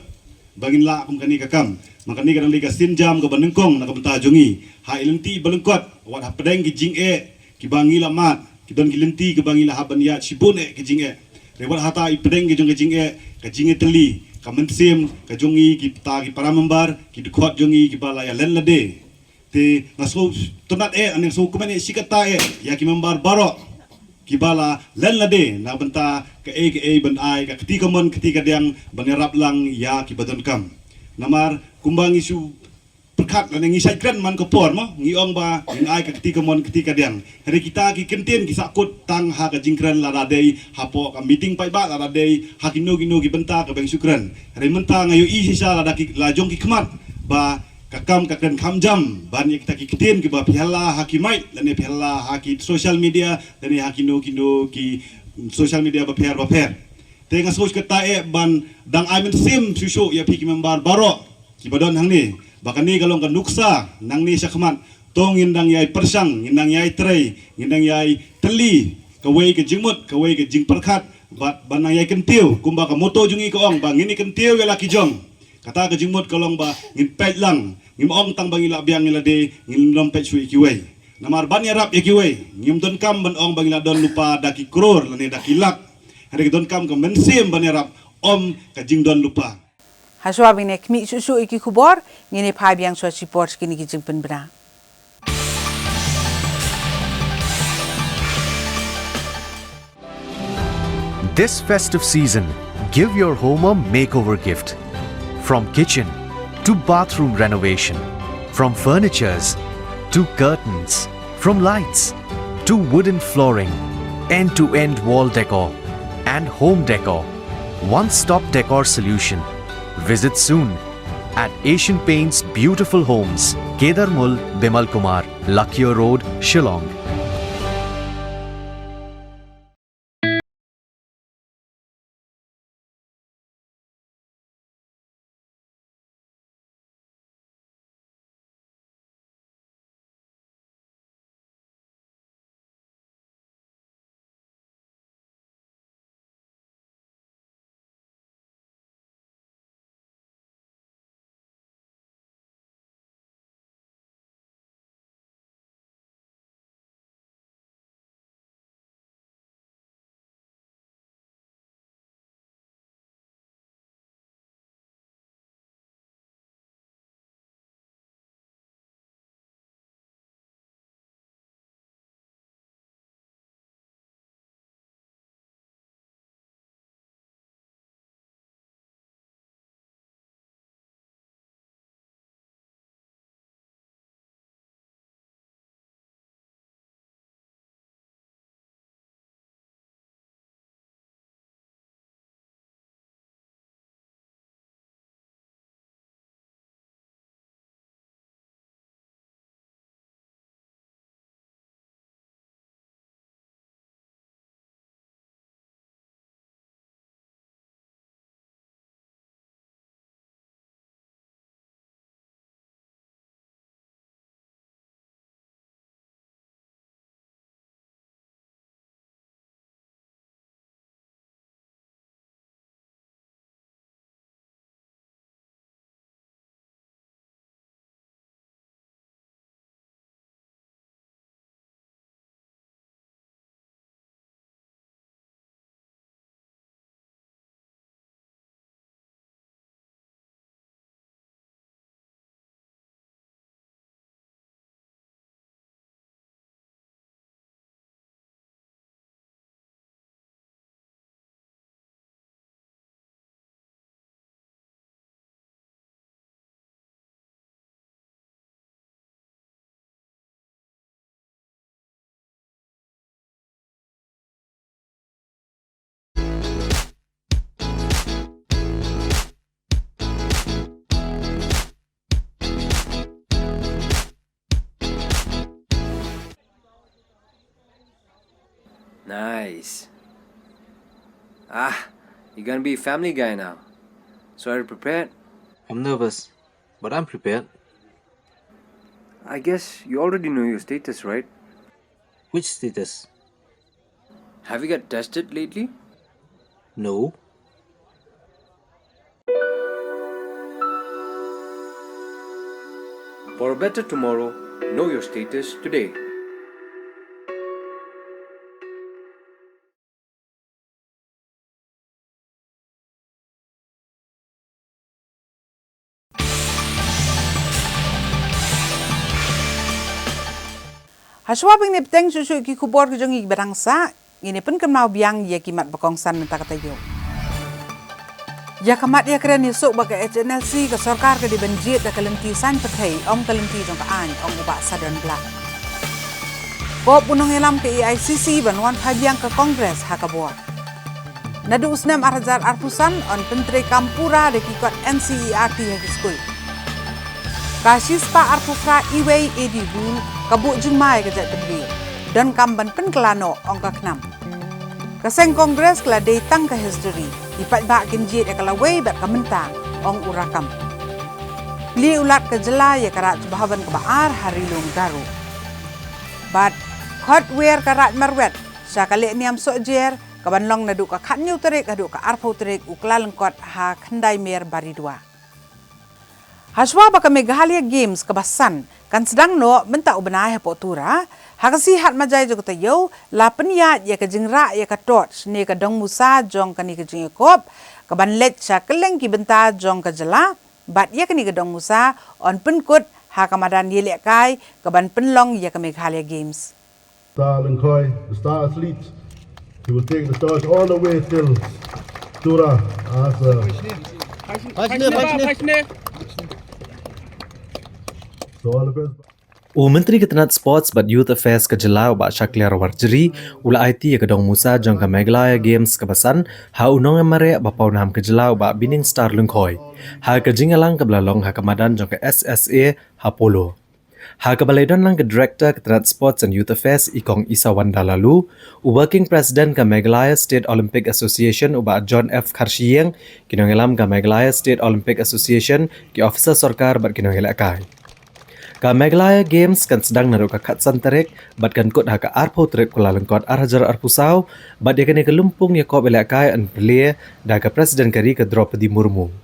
bangin la kum kani kakam makani kadang liga sinjam ka banengkong na kabenta jongi ha ilenti balengkot wat ha pedeng ki jing e ki bangi la mat ki don ki lenti ki bangi la haban ya sibun e ki jing e rewat hata i pedeng ki jong ka jing e teli ka mensim ka jongi ki ta ki paramembar ki dukot jongi ki bala ya len lade te ngaso tonat aning so kumani sikata ya ki membar baro kibala len lade na benta ke ban ai ka ketika mon ketika diang banerap lang ya ki badon kam namar kumbang isu perkat dan ngisai kren man kopor mo ngiong ba ngai ka ketika mon ketika diang hari kita ki kentien ki sakut tang ha ka jingkren la radei hapo ka meeting pai ba la radei hakino gino ki benta ka beng sukren hari menta ngayo i sisa la daki la jong ki kemat ba kakam kakren kamjam ban kita ki ketien ki ba pihala hakimai dan pihala haki social media dan hakino kino ki social media ba per tengah sos kata ban dang aimen sim susu ya piki membar baro ki badon hang ni bahkan ni kalau kan nuksa nang ni sakmat tong indang yai persang indang yai trei indang yai teli kawai ke jingmut kawai ke jing perkat bat banang yai kentiu kumba ka moto jungi ko ong bang ini kentiu ya laki jong kata ke jingmut kolong ba ngin pet lang ngim ong tang bang ila biang ila de ngin lompet sui kiwei namar ban ya rap ya kiwei ngim don kam ban ong bang ila don lupa daki kror lane daki lak hari don kam ka mensim ban ya rap om ka jing don lupa Haswa bine kmi susu iki kubor ngene phai biang so support kini ki jingpen bra. This festive season, give your home a makeover gift. From kitchen to bathroom renovation, from furnitures to curtains, from lights to wooden flooring, end-to-end wall decor and home decor. One-stop decor solution. Visit soon at Asian Paints Beautiful Homes, Kedarmul, Bimal Kumar, Lakhiya Road, Shillong. Nice. You're gonna be a family guy now. So are you prepared? I'm nervous, but I'm prepared. I guess you already know your status, right? Which status? Have you got tested lately? No. For a better tomorrow, know your status today. Haswabing ni peteng susu ki kubor ke jongi berangsa, ini pun kemau biang ya kimat bakongsan mentah kata yo. Ya kamat ya keren esok bagai HNLC ke sarkar ke dibenjit da kalenti san petai om kalenti jong kaan om ubak sadon blak. Kop punong elam ke EICC banwan pabiang ke Kongres hakabot. Nadu usnam arhajar arpusan on penteri kampura de kikot NCERT hagi skul. Kasispa arpufra iway edi bul kabuk jumai ke jat debri dan kamban penkelano ongka kenam. Kaseng Kongres kala datang ke history. Ipat bak kenjit ya kala way bat kamentang ong urakam. Li ulat ke jela ya karat bahaban ke baar hari lung garu. Bat hotware karat marwet syakalik niam sokjer kaban long nadu ka khatnyu terik adu ka arpau terik ukla lengkot ha khandai mer bari dua. Haswa baka Meghalaya Games kebasan kan sedang no bentak ubenai hapotura hakasi hat majai jo kata yo la peniat ya ke jingrak ya ka tot ne ka dong musa jong kani ke jing kop ka ban let sha keleng ki benta jong ka jela bat ya kani ke dong musa on penkut ha kamadan ye lek kai ka ban penlong ya ke Meghalaya Games. Star Lankoy, the star athlete, he will take the torch all the way till Tura as so all the best. Menteri Ketenat Sports but Youth Affairs ke Jelau ba Syakliar Warjeri ula IT ke Dong Musa jong ke Meghalaya Games ke Basan ha unong emare ba paunam ke Jelau ba Bining Star Lungkhoi ha ke jingalang ke Belalong ha kemadan jong ke SSA ha Polo ha ke Balaidon lang ke Director Ketenat Sports and Youth Affairs Ikong Isawan Dalalu Working President ke Meghalaya State Olympic Association uba John F Karshiyeng kinongelam ke Meghalaya State Olympic Association ki officer sarkar bat kinongelakai. Ka Meghalaya Games kan sedang naruh ka Katsan Tarik bat kan kot ha ka arpau Tarik Kuala Lengkot arhajar arpusau bat dia kene ke lumpung ya ko belakai an belia da ka Presiden kari ke Draupadi Murmu.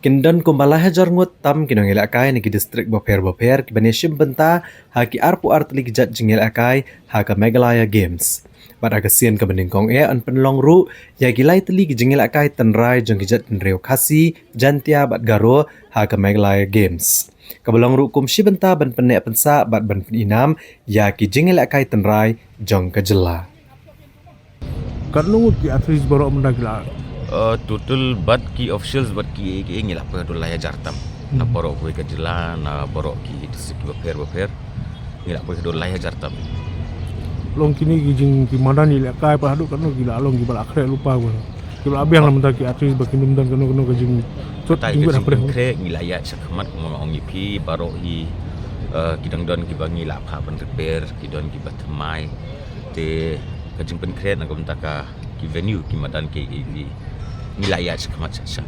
Kindan kumbala hajar ngut tam kinong elakai ni ki distrik Boper ki baneshim benta ha ki arpu artli jat jingel akai ha ka Meghalaya Games. Bat aga sien ka beningkong an penlong ru ya gilai teli ki jingel akai tenrai jong ki jat tenreu khasi jantia bat garo ha ka Meghalaya Games. Kabalong rukum si benta ban penek pensa bat ban peninam ya ki jingel akai tenrai jong ke jela. Kat lungut ki atris borok mendagla. Total bat ki officials bat ki ingin apa dulu ya jartam. Na borok kue ke jela na borok ki disik Boper ingin apa dulu ya jartam. Long kini ki jing ki madani le kai pa hadu kan gila long ki bal akhre lupa gua. Kalau abiang lah mentaki atris bagi nundan kena ke jing. Tai ke jing krek ngilaya sakmat ngomong ngipi baro hi kidang don ki bangi la pha ban repair kidon ki batmai te ke jing pen krek na gomtaka ki venue ki madan ki ngilaya sakmat sasa.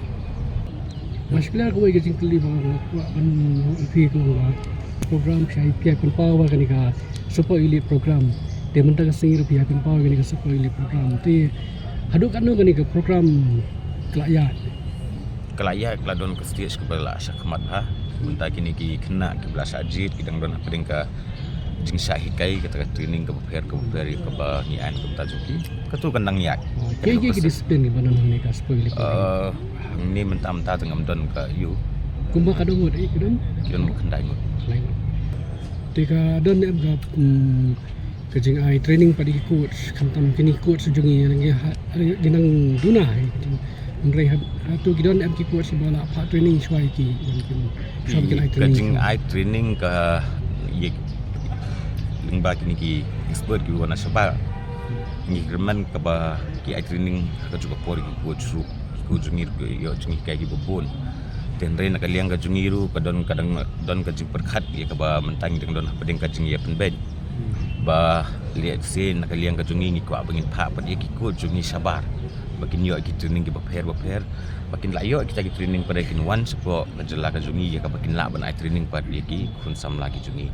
Mas kelar ko ke jing kli ban ipi ko program sai pia kon pawa kan ka super elite program te mentaka singir pia kon pawa kan ka super elite program te hadu kan kan ka program kelayat kelaya keladon ke stage ke bala sakmat ha mentah kini ki kena ke belas ajit kidang don apa dengka jing syahikai kita training ke Boper ke ba nian ke tajuki ketu kendang yak ke disiplin ke banan ni ka spoil ni mentah tengam don ke you kumba kadong ngot kidon kendai ngot tika don em ga ke jing ai training padi coach kantam kini coach jungi yang duna Mereka tu kita nak pergi kuat sebelah part training suai ki. Kajing ai training ke ye lingba kini ki expert ki wana sebab ni kerman ke ba ki ai training ke juga por ki coach ru ku jungir ke yo jungi kai ki bobon. Dan rein nak liang ke jungiru ke don kadang don ke jing perkhat ye ke ba mentang dengan don pedeng ke jing ye penben. Ba lihat sen nak liang ke jungi ni ku abangin pa pa ye ki coach jungi sabar. Makin yo kita training ke Boper makin layo kita ki training pada kin wan sepo ngejela ka jungi ya ka makin la ban ai training pada dia ki kun sam lagi jungi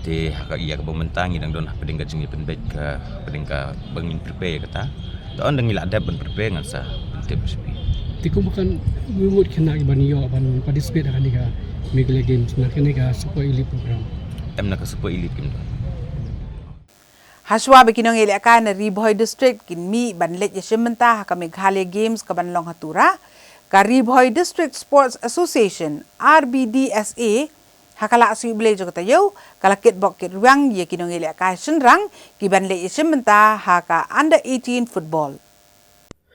te haka iya ka bementang idang don pedeng ka jungi penbet ka pedeng ka bangin prepare kata don dengi la ada ban prepare ngan sa tip sepi tiku bukan mumut kena ki ban yo ban participate akan ka Meghalaya Games nak kena ka sepo elite program em nak sepo elite kim Haswa bekinong ilakan na Riboy District kinmi banlet ya sementa ka Meghalaya Games ka banlong hatura ka Riboy District Sports Association RBDSA Hakala asu bele jo kata yo kala kit bok kit ruang ye kinong ile ka senrang kiban le isimenta haka under 18 football.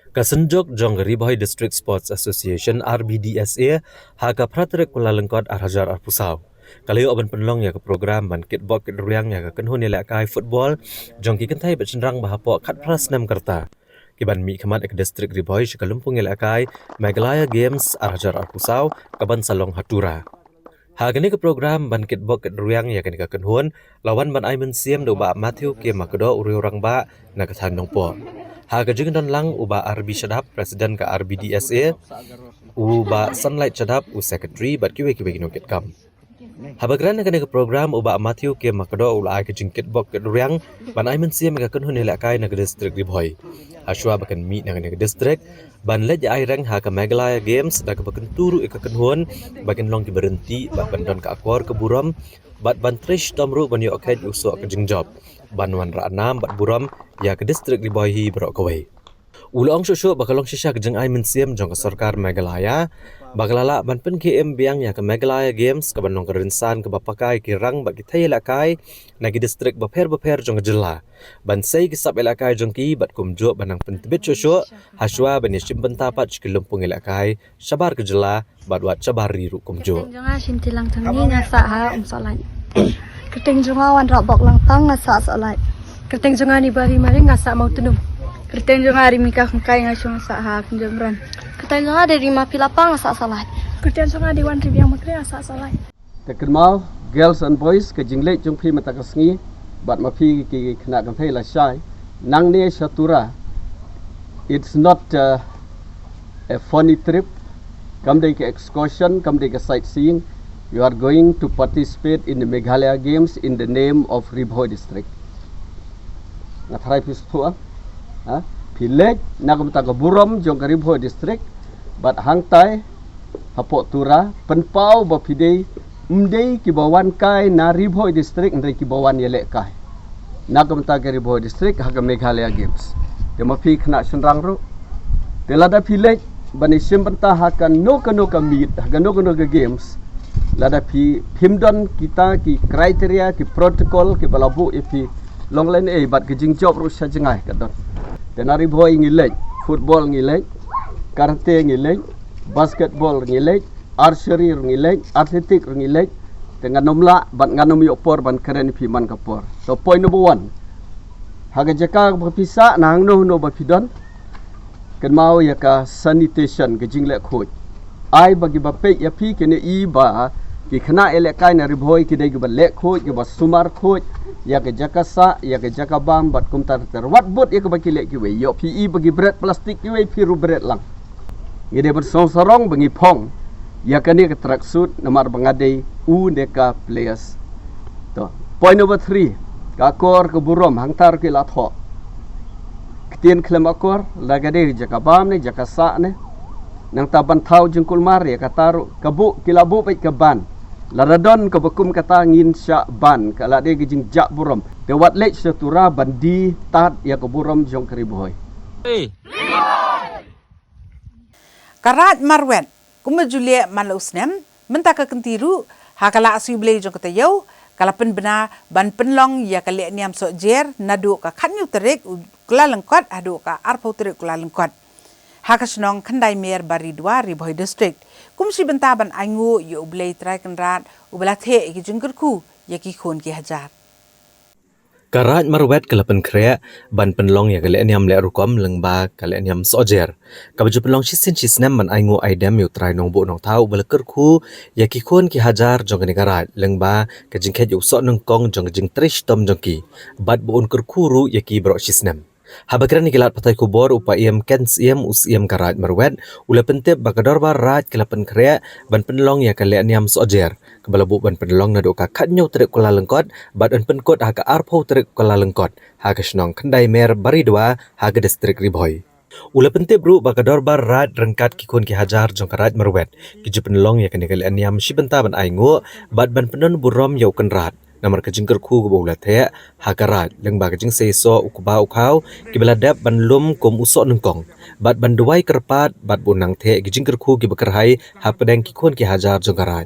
Kasenjok jong Riboy District Sports Association RBDSA haka pratrek kula lengkot arhajar arpusau. Kalau oban penlong ya ke program ban kit bok kit ruang ya ke kenhun ile kai football jong ki kentai bercenrang bahapo kat pras 6 kerta. Kiban mi khamat ek district Riboy shikalumpung ile kai Megalaya Games arhajar arpusau kaban salong hatura. Hagani ke program ban kit bok kit ruang ya ke kenhun lawan ban Aiman Siem do ba Matthew ke makedo uri orang ba na kathan nongpo. Haga jeng don lang uba RB Shadap Presiden ke RBDSA uba Sunlight Shadap u Secretary bat kiwe kinokit kam. Habagran ke program uba Matthew ke makado ula ke jingkit bok ke riang ban Aiman Siem ke kenhun helakai na district Riboy. Haswa bakan mi na ke district ban lej ai rang ha ke Megalaya Games da ke bakan turu ke kenhun bakan long ki berhenti bat ban don ke akor ke buram bat ban trish tamru ban yo akaj usok ke jingjob. Banwan Ranam bat buram ya ke distrik Riboy hi berok kawai. Ulong shushu bakalong shisha ke jeng Aiman Siem jong ke sarkar Megalaya bakalala ban pen KM biang ya ke Megalaya Games ke banong kerinsan ke bapakai ke rang bagi thay lakai nagi distrik baper jong ke jela ban sei ke sap elakai jong ki bat kumjo banang pentibit shushu haswa ban yashim bentapat shkilumpung elakai shabar ke jela bat wat shabar riru kumjo. Jonga shim tilang tangi ngasa ha umsalan. Kerting jonga wan rabok lang tang ngasa salai. Kerting jonga ni bari mari ngasa mau tunum. Kerting jonga ri mika kai ngasa ngasa ha kunjamran. Kerting jonga dari ma pilapang ngasa salai. Kerting jonga di wan ribiang makri ngasa salai. Tekmal girls and boys ke jingle jong phi mata kasngi bat ma phi ki khna kan thai la shai nang ne shatura. It's not a funny trip. Come day ke excursion, come day ke sightseeing. You are going to participate in the Meghalaya Games in the name of Riboy District. Natharai pistua, pilek nagam taga buram jong Riboy District, but hangtai hapok tura penpau bapidei mdei kibawan kai na Riboy District ndai kibawan yelek kai. Nagam taga Riboy District haga Meghalaya Games. Demapi kena senrang ru. Telada pilek bani simbenta hakan no meet haga no games. Lada pi pimdon kita ki kriteria ki protokol ki balabu ipi long line bat ke jing job ru sajengai kadon. Tenari boy ngilej, football ngilej, karate ngilej, basketball ngilej, archery ngilej, atletik ngilej dengan nomla bat nganom yopor ban keren pi man kapor. So point number 1. Haga jaka berpisah nang no bapidon. Ken mau ya ka sanitation ke jing lek khoj. Ai bagi bape ya pi kene I ba ki khna elekai na Riboy ki dei ki lek khoj ki sumar khoj ya ke jakasa ya ke jakabam bat kum tar wat bot ya ke bagi lek ki we yo pi I bagi bread plastik ki we pi ru bread lang. Ngide ber sorong bagi pong ya kene ke tracksuit nomor bangadei u deka players. To. Point number 3. Kakor ke burom hangtar ki latho. Ketien klem akor lagade jakabam ne jakasa ne nang taban thau jengkul mar ya kataru kabu kilabu pe kaban laradon kabakum kata ngin sya ban kala de gijing jak buram de wat lech setura bandi tat ya keburam jong Riboy. Karat marwet kumajulia malusnem mentaka kentiru hakala asu ble jong katayo kalapen bena ban penlong ya kale niam so jer nadu ka khanyu Tarik kula lengkot adu ka arpau Tarik kula lengkot hakasnong khandai mer bari 2 Riboy District kumsi bentaban aingu yu ble trai kanrat ubala the ki jingkerku yaki khon ki hajar. Karat marwet kalapan krea ban penlong ya kale niam le rukom lengba kale niam sojer kabaju penlong shisnem man aingu aidam yu trai nong bo nong tau balakerku ya ki khon ki hajar jong ni karat lengba ka jingkhet yu so nong kong jong jing trish tom jongki bat bo un kerku ru ya ki bro shisnem habakran ni kilat patai kubor upa iam kens iam us iam karat marwet ula pentep bakador barat kalapan krea ban penlong ya kale niam sojer balabu ban penlong na do ka khatnyo Tarik kula lengkot bat an penkot ha ka arpho Tarik kula lengkot ha ka snong khandai mer bari 2 ha ka district Riboy. Ula pente bru bakador bar rat rengkat ki kon ki hajar jong karat marwet ki ju penlong ya kanikal aniam shibenta ban aingo bat ban penon burom yau kan rat namar ka jingker khu go bula the ha karat lengba ka jing seiso ukba ukhau ki beladap ban lum kom usok nengkong bat ban duai kerpat bat bunang the ki jingker khu ki bekerhai ha pedang ki kon ki hajar jong karat.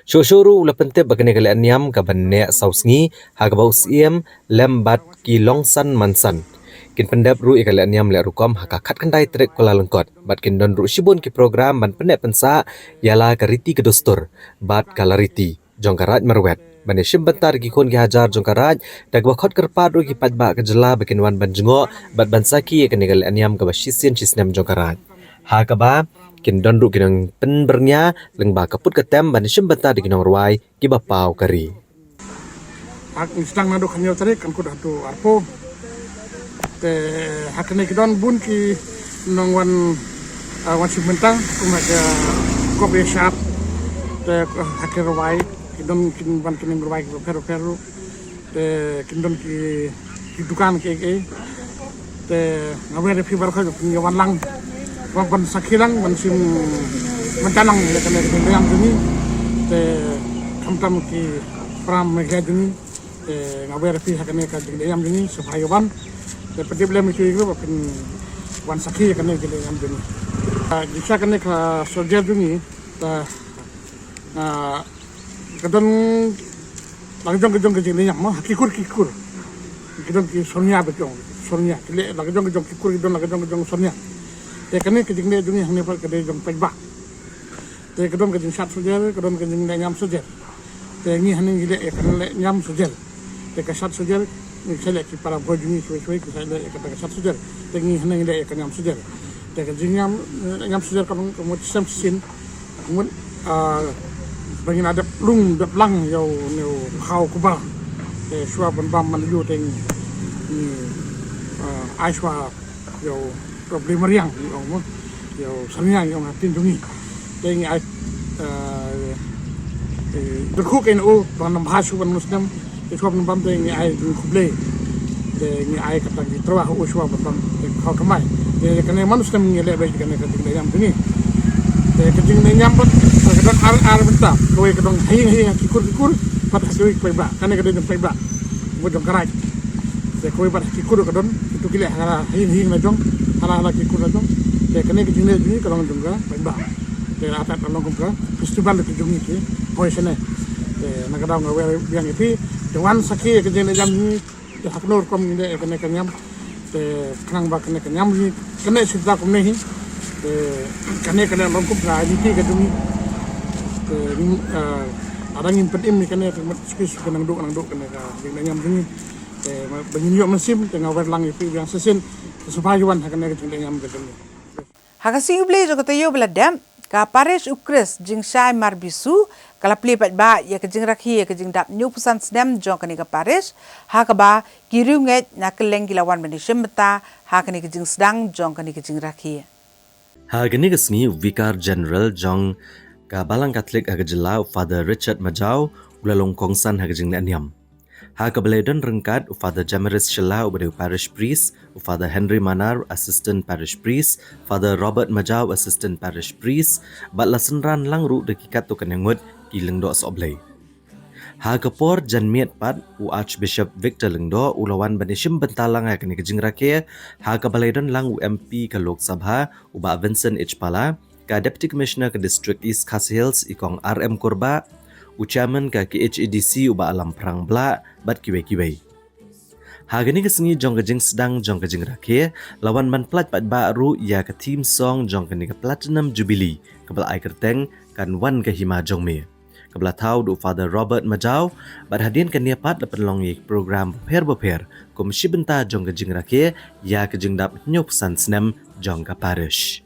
Shoshuru ula pente bagane kale anyam ka banne sausngi hagabau siem lembat ki longsan mansan. Kin pendap ru ikale anyam le rukom haka khat kandai trek Kuala Lengkot. Bat kin don ru shibun ki program ban pendap pensa yala kariti kedostor bat kalariti jongkarat merwet. Bane shim bentar ki kon ki hajar jongkarat dag wakhot kerpat ru ki patba ke jela bakin wan ban jengo bat bansaki ikane kale anyam ka bashisin chisnem jongkarat. Hakaba kin don ru kinang penbernya lengba kaput ketem ban shim bentar di kinong ruai ki bapau kari. Ak sedang nado kanyo Tarik kan kuda tu arpo te hakne kidon bun ki nongwan wan simentang kuma ke kopi shop te hakir ruai kidon kin ban kin ruai ke peru te kidon ki dukan ke te ngawe fi bar kho ni wan lang wan sakilang wan sim mentanang le kan ke yang ni te tam ki pram me gadini ngawe fi hakne ka yang ni supaya wan te problem itu kan wan sakhi kan ke yang ni bisa kan ka soldier ni ta kadon lagjong ke jeng yang mah kikur kadon ki sonia betong sonia le lagjong kikur kadon lagjong sonia te kan ke jeng ni hang ne par ke jong pegba te kadon ke jeng sat soldier kadon ke jeng nyam soldier te ni hanin gile kan le nyam soldier te ka sat soldier ni sele ki para bojuni suai ki sele ka sat soldier te ni hanin gile kan nyam soldier te ka jeng nyam soldier kan mo sem sin mo bangin ada lung dap lang yo neu khau kuba shwa ban bam man yu teng ai shwa yo problem riang yo sanya yo ngatin dungi teng ai berkhuk en o ban bhasu ban muslim shwa ban bam teng ai kuble teng ai kata ki trawa o shwa ban bam khau kamai kan manusia ngele ba kan ka yang dungi kejing nyambut kadang ar bentar kowe kadang hi kikur pat hasui kowe ba kan kadang kowe ba bodong karai de kowe ba kikur kadang itu kile hi na jong hala kikur na jong de kan kejing ni kadang jong ga ba de atat kadang ko festival ke jong ni kowe sene de na kadang ngawe biang itu dewan sakhi kejing jam ni de haknor kom ni de kan nyam de kanang ba kan nyam ni kan sita kom ni kane longkup na ini ke dumi ada ngin pedim ni kane spes kenang duk kane ka nyam dumi benyo mesim tengah werlang itu yang sesin supayuan kane ke nyam ke dumi Hakasi uble jo katayo bladam ka pares ukres jing shai marbisu kala ple pat ba ya ke jing rakhi ya ke jing dap nyu pusan sdam jo kane ka pares hakaba kirunget na keleng gilawan benishim beta hakane ke jing sedang jo kane ke jing rakhi Hagani kesni Vikar General Jong ka Balang Katolik Hagajela Father Richard Majau ulalong kongsan hagajing anyam. Hagabledon rengkat Father Jamaris Shela ubade Parish Priest, Father Henry Manar Assistant Parish Priest, Father Robert Majau Assistant Parish Priest, bat lasenran langru dekikat tu kanyangut kilengdo soblay. Hagapor Janmiat Pat u Archbishop Victor Lengdo ulawan banishim bentalang hakani kejing rake hagabaledon lang u MP ke Lok Sabha uba Vincent H Pala ka Deputy Commissioner ke District East Khas Hills ikong RM Korba u Chairman ke KHADC uba Alam Perang Bla bat kiwe-kiwe. Hagani kesengi jong kejing sedang jong kejing rake lawan ban plat pat baru ia ke team song jong keni ke Platinum Jubilee kebal ai kerteng kan wan ke hima jong me. Kebelah tahu du Father Robert Majau berhadian ke niapat lepen longi program beper komisi benta jong kejing rake ya kejing dap nyop san senem jong ka parish.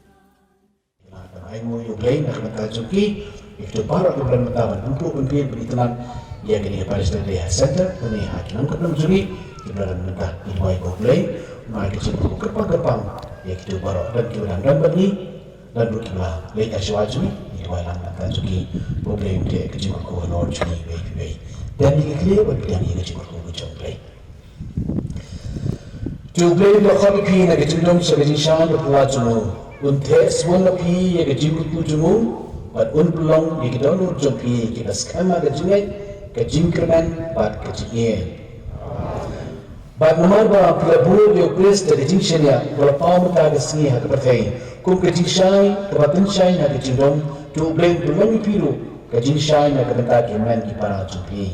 Aimu yo play nak mata joki itu para program mata untuk pembian beritelan ya kini parish dari center kini hakinan kebelam joki kebelam mata iwai ko play mai kecil kepang ya itu para dan kiuran dan bani dan dukila leka shwaju iwailan mata joki problem dia kecil ko honor juni wei dan ni kle wat dan ni kecil ko jong play to play the hobby na kecil dong sebagai shan de puajuno unthe small pi ye kecil ko jumu but unplong ye kidon jong pi kita skema kecil kecil kerman bat kecil But nomor ba pelabuh yo pres dari jingsnya kalau pau mata kesini hak pertai kum kecil shai kebatin shai hak kecil dong to blame belum piru kajing shai na kata kemen ki para jumpi.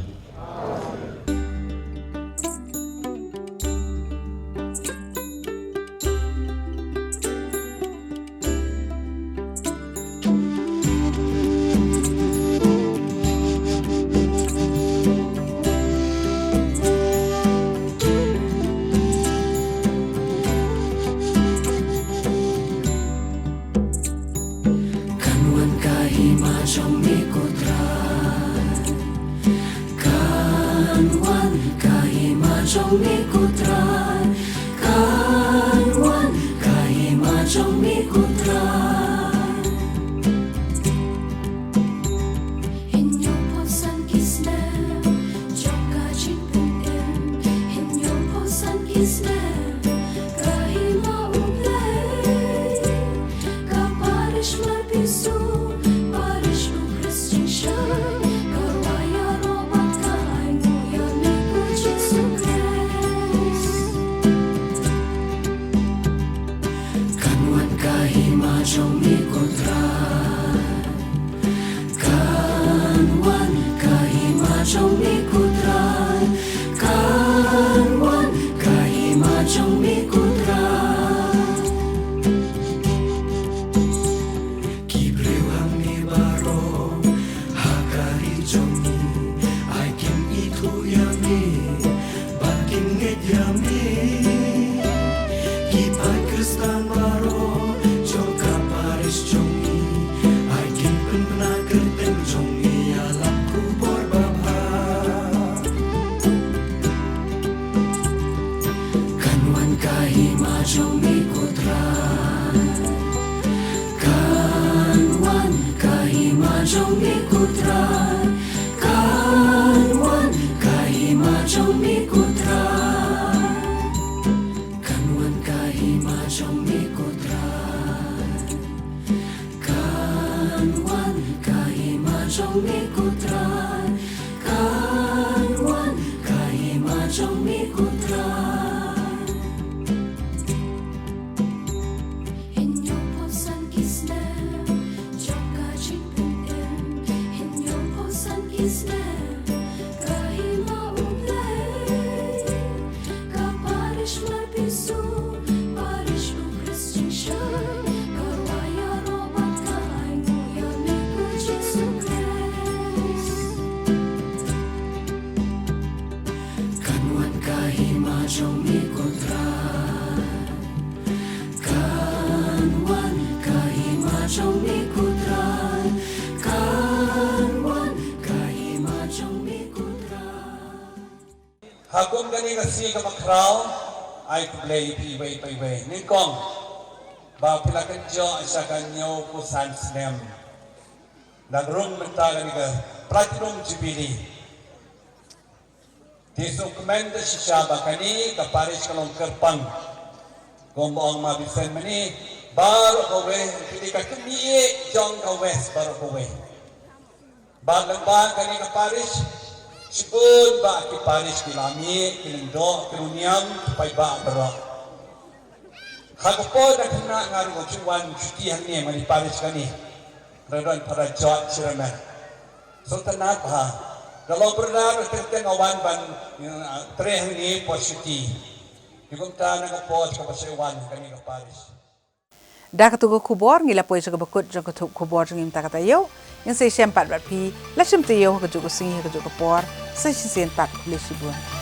Hakum gani kasi ka makraw ay play piway piway ni kong ba pila kenjo sa kanyo ko sansnem nagrung menta gani ka platinum jubilee tiso komenda sisya ba kani ka paris kalong kerpang gomong mabisen mani baru kowe pili ka kemiye jong ka west baru kowe ba lang kani ka paris Sipun ba ki Paris ki lami ki lendo ki uniam pai ba bro. Hagopo na kena ngaru ko chuan chuti hanne mari Paris kani. Radon para jot siraman. Sultanat ha. Kalau benar terteng awan ban tre hanne positi. Ikum ta na ko pos ko pasewan kani ka Paris. Dak tu kubor ngila pois ka bakut jang ka kubor jang imta kata yo. Yang saya sempat berpi, lacem tu yo ka juga singi ka juga por, saya sen pat kulisibuan.